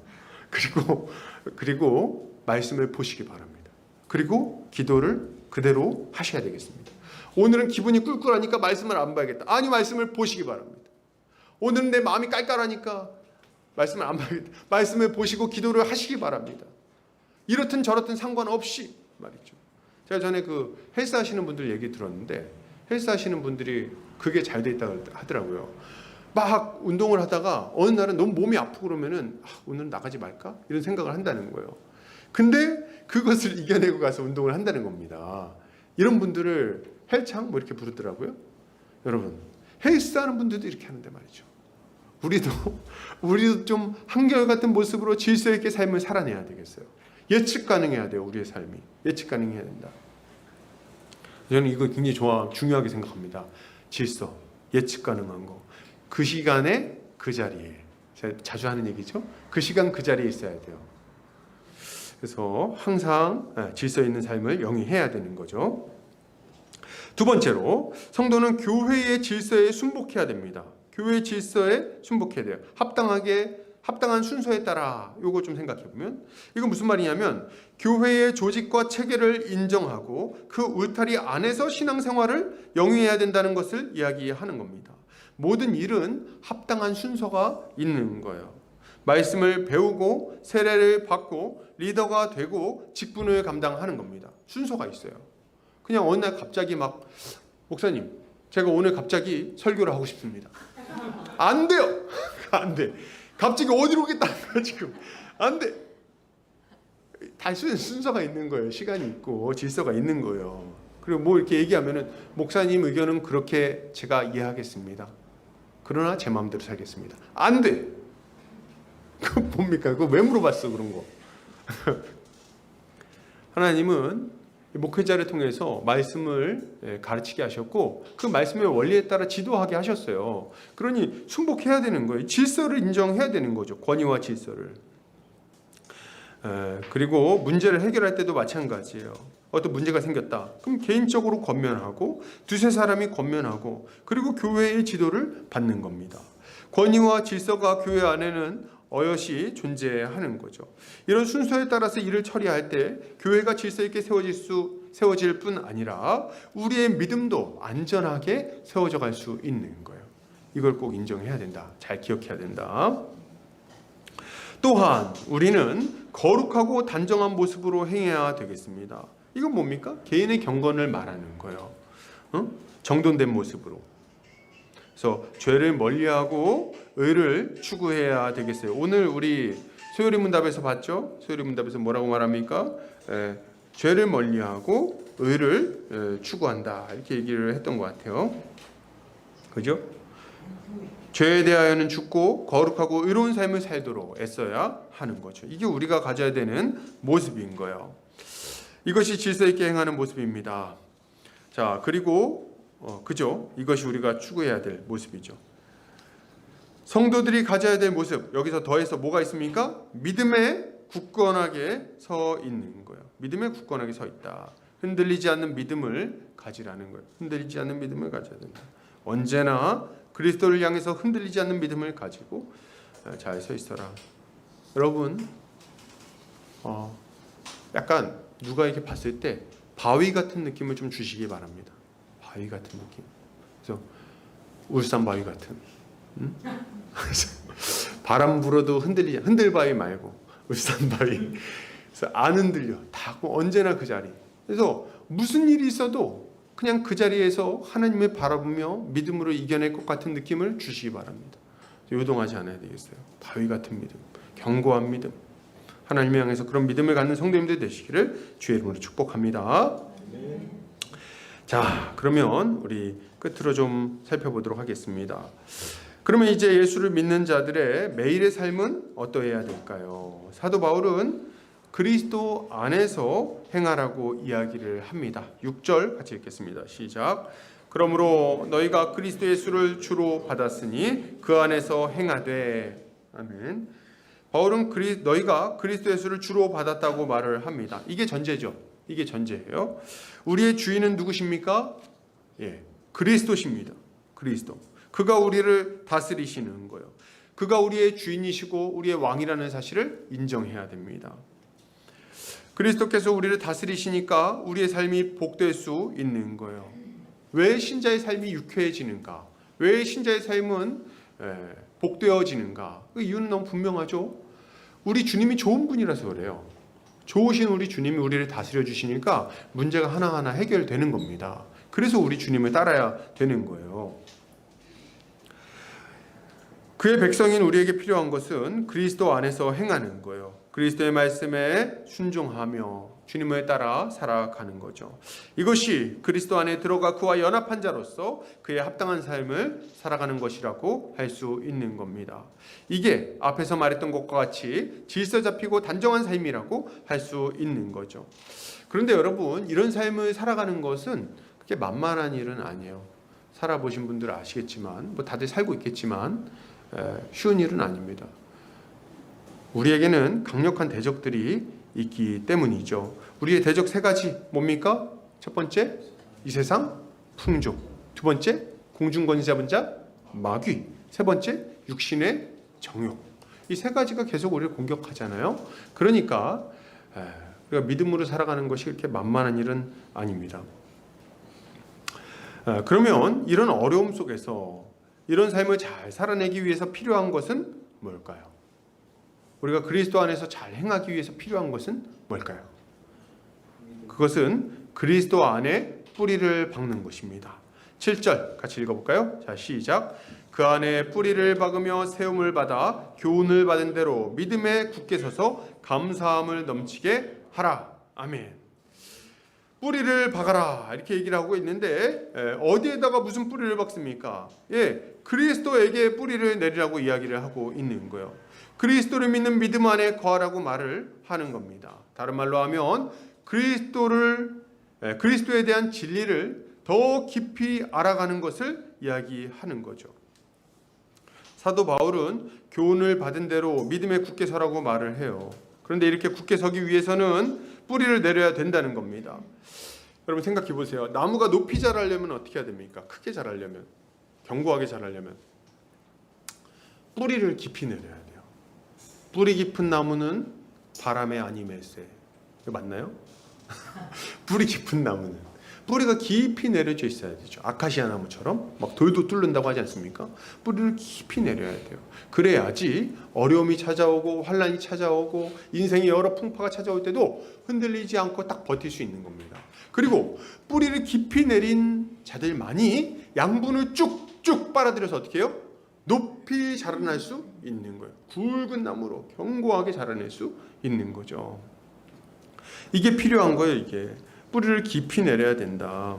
그리고 말씀을 보시기 바랍니다. 그리고 기도를 그대로 하셔야 되겠습니다. 오늘은 기분이 꿀꿀하니까 말씀을 안 봐야겠다. 아니, 말씀을 보시기 바랍니다. 오늘은 내 마음이 깔깔하니까 말씀을 안 봐야겠다. 말씀을 보시고 기도를 하시기 바랍니다. 이렇든 저렇든 상관없이 말이죠. 제가 전에 그 헬스 하시는 분들 얘기 들었는데, 헬스 하시는 분들이 그게 잘 돼 있다고 하더라고요. 막 운동을 하다가 어느 날은 너무 몸이 아프고 그러면은 오늘 나가지 말까? 이런 생각을 한다는 거예요. 근데 그것을 이겨내고 가서 운동을 한다는 겁니다. 이런 분들을 헬창 뭐 이렇게 부르더라고요. 여러분, 헬스하는 분들도 이렇게 하는데 말이죠. 우리도 좀 한결같은 모습으로 질서 있게 삶을 살아내야 되겠어요. 예측 가능해야 돼요. 우리의 삶이 예측 가능해야 된다. 저는 이거 굉장히 중요하게 생각합니다. 질서, 예측 가능한 거. 그 시간에 그 자리에, 제가 자주 하는 얘기죠. 그 시간 그 자리에 있어야 돼요. 그래서 항상 질서 있는 삶을 영위해야 되는 거죠. 두 번째로, 성도는 교회의 질서에 순복해야 됩니다. 교회의 질서에 순복해야 돼요. 합당한 순서에 따라. 요거 좀 생각해 보면, 이건 무슨 말이냐면 교회의 조직과 체계를 인정하고 그 울타리 안에서 신앙생활을 영위해야 된다는 것을 이야기하는 겁니다. 모든 일은 합당한 순서가 있는 거예요. 말씀을 배우고 세례를 받고 리더가 되고 직분을 감당하는 겁니다. 순서가 있어요. 그냥 어느 날 갑자기 막, 목사님, 제가 오늘 갑자기 설교를 하고 싶습니다. 안 돼요. 안 돼. 갑자기 어디로 오겠다는 거야 지금. 안 돼. 단순히 순서가 있는 거예요. 시간이 있고 질서가 있는 거예요. 그리고 뭐 이렇게 얘기하면은, 목사님 의견은 그렇게 제가 이해하겠습니다. 그러나 제 마음대로 살겠습니다. 안 돼. 그거 뭡니까? 그거 왜 물어봤어 그런 거. 하나님은 목회자를 통해서 말씀을 가르치게 하셨고 그 말씀의 원리에 따라 지도하게 하셨어요. 그러니 순복해야 되는 거예요. 질서를 인정해야 되는 거죠. 권위와 질서를. 그리고 문제를 해결할 때도 마찬가지예요. 어떤 문제가 생겼다. 그럼 개인적으로 권면하고 두세 사람이 권면하고 그리고 교회의 지도를 받는 겁니다. 권위와 질서가 교회 안에는 어여시 존재하는 거죠. 이런 순서에 따라서 일을 처리할 때 교회가 질서 있게 세워질 뿐 아니라 우리의 믿음도 안전하게 세워져 갈 수 있는 거예요. 이걸 꼭 인정해야 된다. 잘 기억해야 된다. 또한 우리는 거룩하고 단정한 모습으로 행해야 되겠습니다. 이건 뭡니까? 개인의 경건을 말하는 거예요. 정돈된 모습으로. 그래서 죄를 멀리하고 의를 추구해야 되겠어요. 오늘 우리 소요리 문답에서 봤죠? 소요리 문답에서 뭐라고 말합니까? 죄를 멀리하고 의를 추구한다. 이렇게 얘기를 했던 것 같아요. 그죠? 죄에 대하여는 죽고 거룩하고 의로운 삶을 살도록 애써야 하는 거죠. 이게 우리가 가져야 되는 모습인 거예요. 이것이 질서 있게 행하는 모습입니다. 자, 그리고 그죠? 이것이 우리가 추구해야 될 모습이죠. 성도들이 가져야 될 모습, 여기서 더해서 뭐가 있습니까? 믿음에 굳건하게 서 있는 거예요. 믿음에 굳건하게 서 있다. 흔들리지 않는 믿음을 가지라는 거예요. 흔들리지 않는 믿음을 가져야 된다. 언제나 그리스도를 향해서 흔들리지 않는 믿음을 가지고 잘 서 있어라. 여러분, 약간 누가 이렇게 봤을 때 바위 같은 느낌을 좀 주시기 바랍니다. 바위 같은 느낌. 그래서 울산 바위 같은. 바람 불어도 흔들 바위 말고 울산 바위. 그래서 안 흔들려. 다 언제나 그 자리. 그래서 무슨 일이 있어도 그냥 그 자리에서 하나님을 바라보며 믿음으로 이겨낼 것 같은 느낌을 주시기 바랍니다. 요동하지 않아야 되겠어요. 바위 같은 믿음, 견고한 믿음, 하나님을 향해서 그런 믿음을 갖는 성도님들 되시기를 주의 이름으로 축복합니다. 자, 그러면 우리 끝으로 좀 살펴보도록 하겠습니다. 그러면 이제 예수를 믿는 자들의 매일의 삶은 어떠해야 될까요? 사도 바울은 그리스도 안에서 행하라고 이야기를 합니다. 6절 같이 읽겠습니다. 시작. 그러므로 너희가 그리스도 예수를 주로 받았으니 그 안에서 행하되. 아멘. 바울은 너희가 그리스도 예수를 주로 받았다고 말을 합니다. 이게 전제죠. 이게 전제예요. 우리의 주인은 누구십니까? 그리스도십니다. 그리스도. 그가 우리를 다스리시는 거예요. 그가 우리의 주인이시고 우리의 왕이라는 사실을 인정해야 됩니다. 그리스도께서 우리를 다스리시니까 우리의 삶이 복될 수 있는 거예요. 왜 신자의 삶이 유쾌해지는가? 왜 신자의 삶은 복되어지는가? 그 이유는 너무 분명하죠. 우리 주님이 좋은 분이라서 그래요. 좋으신 우리 주님이 우리를 다스려 주시니까 문제가 하나하나 해결되는 겁니다. 그래서 우리 주님을 따라야 되는 거예요. 그의 백성인 우리에게 필요한 것은 그리스도 안에서 행하는 거예요. 그리스도의 말씀에 순종하며 주님을 따라 살아가는 거죠. 이것이 그리스도 안에 들어가 그와 연합한 자로서 그의 합당한 삶을 살아가는 것이라고 할 수 있는 겁니다. 이게 앞에서 말했던 것과 같이 질서 잡히고 단정한 삶이라고 할 수 있는 거죠. 그런데 여러분, 이런 삶을 살아가는 것은 그렇게 만만한 일은 아니에요. 살아보신 분들 아시겠지만, 다들 살고 있겠지만 쉬운 일은 아닙니다. 우리에게는 강력한 대적들이 있기 때문이죠. 우리의 대적 세 가지 뭡니까? 첫 번째, 이 세상 풍조. 두 번째, 공중권세 잡은 자 마귀. 세 번째, 육신의 정욕. 이 세 가지가 계속 우리를 공격하잖아요. 그러니까 우리가 믿음으로 살아가는 것이 그렇게 만만한 일은 아닙니다. 그러면 이런 어려움 속에서 이런 삶을 잘 살아내기 위해서 필요한 것은 뭘까요? 우리가 그리스도 안에서 잘 행하기 위해서 필요한 것은 뭘까요? 그것은 그리스도 안에 뿌리를 박는 것입니다. 7절 같이 읽어볼까요? 자, 시작. 그 안에 뿌리를 박으며 세움을 받아 교훈을 받은 대로 믿음에 굳게 서서 감사함을 넘치게 하라. 아멘. 뿌리를 박아라 이렇게 얘기를 하고 있는데 어디에다가 무슨 뿌리를 박습니까? 그리스도에게 뿌리를 내리라고 이야기를 하고 있는 거예요. 그리스도를 믿는 믿음 안에 거하라고 말을 하는 겁니다. 다른 말로 하면 그리스도에 대한 진리를 더 깊이 알아가는 것을 이야기하는 거죠. 사도 바울은 교훈을 받은 대로 믿음에 굳게 서라고 말을 해요. 그런데 이렇게 굳게 서기 위해서는 뿌리를 내려야 된다는 겁니다. 여러분 생각해 보세요. 나무가 높이 자라려면 어떻게 해야 됩니까? 크게 자라려면, 견고하게 자라려면 뿌리를 깊이 내려야 돼요. 뿌리 깊은 나무는 바람에 아니 매세. 이거 맞나요? 뿌리 깊은 나무는 뿌리가 깊이 내려져 있어야 되죠. 아카시아 나무처럼 막 돌도 뚫는다고 하지 않습니까? 뿌리를 깊이 내려야 돼요. 그래야지 어려움이 찾아오고 환란이 찾아오고 인생의 여러 풍파가 찾아올 때도 흔들리지 않고 딱 버틸 수 있는 겁니다. 그리고 뿌리를 깊이 내린 자들만이 양분을 쭉쭉 빨아들여서 어떻게 해요? 높이 자라날 수 있는 거예요. 굵은 나무로 견고하게 자라낼 수 있는 거죠. 이게 필요한 거예요. 이게 뿌리를 깊이 내려야 된다.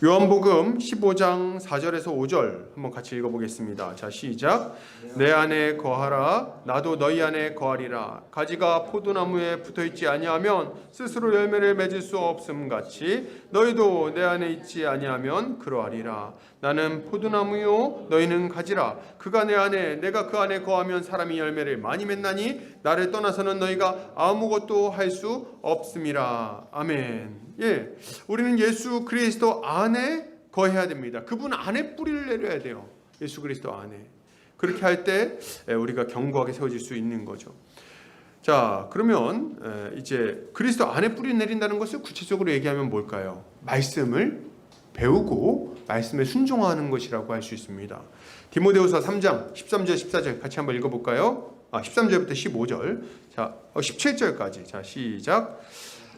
요한복음 15장 4절에서 5절 한번 같이 읽어보겠습니다. 자, 시작. 내 안에 거하라 나도 너희 안에 거하리라. 가지가 포도나무에 붙어있지 아니하면 스스로 열매를 맺을 수 없음 같이 너희도 내 안에 있지 아니하면 그러하리라. 나는 포도나무요 너희는 가지라. 그가 내 안에 내가 그 안에 거하면 사람이 열매를 많이 맺나니 나를 떠나서는 너희가 아무것도 할 수 없음이라. 아멘. 우리는 예수 그리스도 안에 거해야 됩니다. 그분 안에 뿌리를 내려야 돼요. 예수 그리스도 안에. 그렇게 할 때 우리가 견고하게 세워질 수 있는 거죠. 자, 그러면 이제 그리스도 안에 뿌리 내린다는 것을 구체적으로 얘기하면 뭘까요? 말씀을 배우고 말씀에 순종하는 것이라고 할 수 있습니다. 디모데후서 3장 13절 14절 같이 한번 읽어볼까요? 13절부터 15절, 자 17절까지. 자, 시작.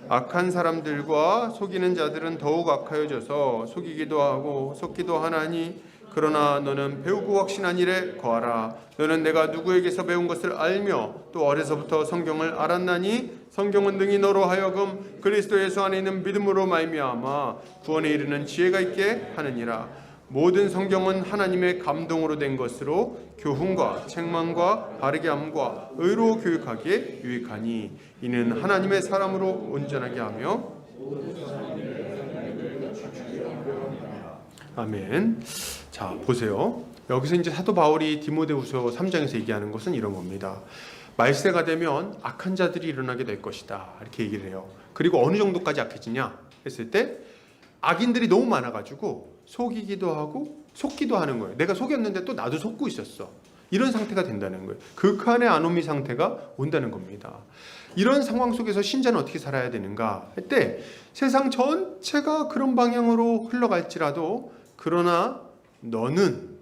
악한 사람들과 속이는 자들은 더욱 악하여져서 속이기도 하고 속기도 하나니 그러나 너는 배우고 확신한 일에 거하라. 너는 내가 누구에게서 배운 것을 알며 또 어려서부터 성경을 알았나니 성경은 능히 너로 하여금 그리스도 예수 안에 있는 믿음으로 말미암아 구원에 이르는 지혜가 있게 하느니라. 모든 성경은 하나님의 감동으로 된 것으로 교훈과 책망과 바르게 함과 의로 교육하기에 유익하니 이는 하나님의 사람으로 온전하게 하며 아멘. 자, 보세요. 여기서 이제 사도 바울이 디모데후서 3장에서 얘기하는 것은 이런 겁니다. 말세가 되면 악한 자들이 일어나게 될 것이다, 이렇게 얘기를 해요. 그리고 어느 정도까지 악해지냐 했을 때 악인들이 너무 많아가지고 속이기도 하고 속기도 하는 거예요. 내가 속였는데 또 나도 속고 있었어. 이런 상태가 된다는 거예요. 극한의 아노미 상태가 온다는 겁니다. 이런 상황 속에서 신자는 어떻게 살아야 되는가 할 때 세상 전체가 그런 방향으로 흘러갈지라도 그러나 너는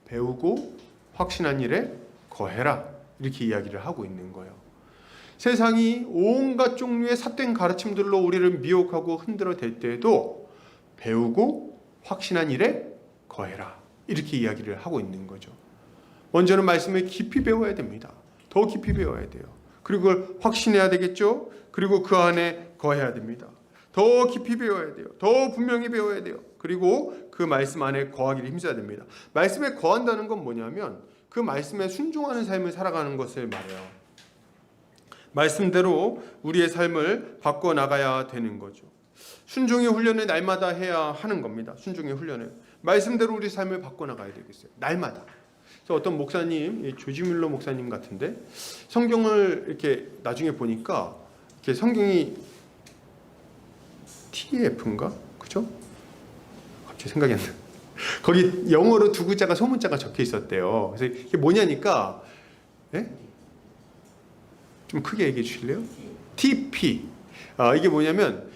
배우고 확신한 일에 거해라, 이렇게 이야기를 하고 있는 거예요. 세상이 온갖 종류의 삿된 가르침들로 우리를 미혹하고 흔들어 댈 때에도 배우고 확신한 일에 거해라, 이렇게 이야기를 하고 있는 거죠. 먼저는 말씀을 깊이 배워야 됩니다. 더 깊이 배워야 돼요. 그리고 그걸 확신해야 되겠죠. 그리고 그 안에 거해야 됩니다. 더 깊이 배워야 돼요. 더 분명히 배워야 돼요. 그리고 그 말씀 안에 거하기를 힘써야 됩니다. 말씀에 거한다는 건 뭐냐면 그 말씀에 순종하는 삶을 살아가는 것을 말해요. 말씀대로 우리의 삶을 바꿔나가야 되는 거죠. 순종의 훈련을 날마다 해야 하는 겁니다. 순종의 훈련을. 말씀대로 우리 삶을 바꿔나가야 되겠어요. 날마다. 그래서 어떤 목사님, 조지 뮬러 목사님 같은데 성경을 이렇게 나중에 보니까 이렇게 성경이 TF인가? 그죠? 갑자기 생각이 안 나. 거기 영어로 두 글자가 소문자가 적혀 있었대요. 그래서 이게 뭐냐니까, 예? 좀 크게 얘기해 주실래요? TP. 이게 뭐냐면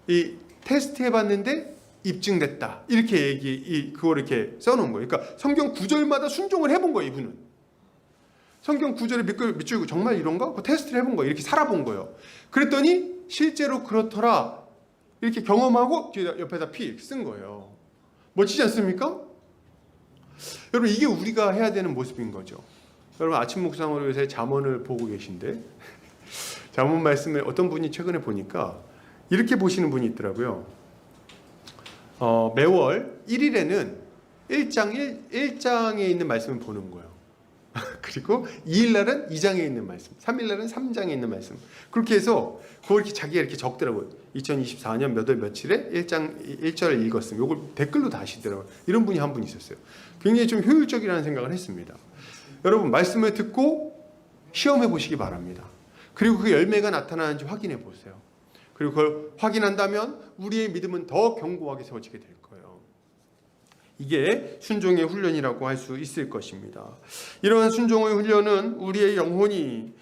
이 테스트 해봤는데 입증됐다, 이렇게 그걸 이렇게 써놓은 거예요. 그러니까 성경 구절마다 순종을 해본 거예요. 이분은 성경 구절을 밑줄고 정말 이런가? 그 테스트를 해본 거예요. 이렇게 살아본 거예요. 그랬더니 실제로 그렇더라, 이렇게 경험하고 옆에다 P 이렇게 쓴 거예요. 멋지지 않습니까? 여러분, 이게 우리가 해야 되는 모습인 거죠. 여러분, 아침 묵상으로 요새 잠언을 보고 계신데 잠언 말씀을 어떤 분이 최근에 보니까 이렇게 보시는 분이 있더라고요. 매월 1일에는 1장에 있는 말씀을 보는 거예요. 그리고 2일날은 2장에 있는 말씀, 3일날은 3장에 있는 말씀. 그렇게 해서 그걸 이렇게 자기가 이렇게 적더라고요. 2024년 몇 월 며칠에 1절을 읽었으면 이걸 댓글로 다 하시더라고요. 이런 분이 한 분 있었어요. 굉장히 좀 효율적이라는 생각을 했습니다. 여러분, 말씀을 듣고 시험해 보시기 바랍니다. 그리고 그 열매가 나타나는지 확인해 보세요. 그리고 그걸 확인한다면 우리의 믿음은 더 견고하게 세워지게 될 거예요. 이게 순종의 훈련이라고 할 수 있을 것입니다. 이러한 순종의 훈련은 우리의 영혼이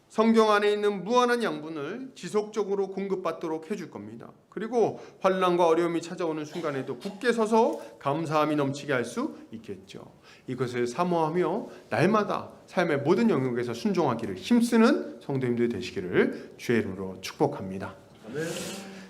성경 안에 있는 무한한 양분을 지속적으로 공급받도록 해줄 겁니다. 그리고 환난과 어려움이 찾아오는 순간에도 굳게 서서 감사함이 넘치게 할 수 있겠죠. 이것을 사모하며 날마다 삶의 모든 영역에서 순종하기를 힘쓰는 성도님들 되시기를 주의 이름으로 축복합니다.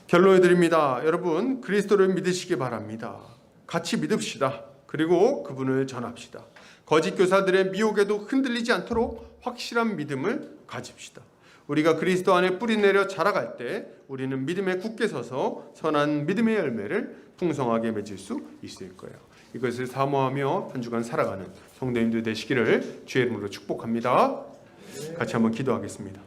결론을 드립니다. 여러분, 그리스도를 믿으시기 바랍니다. 같이 믿읍시다. 그리고 그분을 전합시다. 거짓 교사들의 미혹에도 흔들리지 않도록 확실한 믿음을 가집시다. 우리가 그리스도 안에 뿌리내려 자라갈 때 우리는 믿음에 굳게 서서 선한 믿음의 열매를 풍성하게 맺을 수 있을 거예요. 이것을 사모하며 한 주간 살아가는 성도님들 되시기를 주의 이름으로 축복합니다. 같이 한번 기도하겠습니다.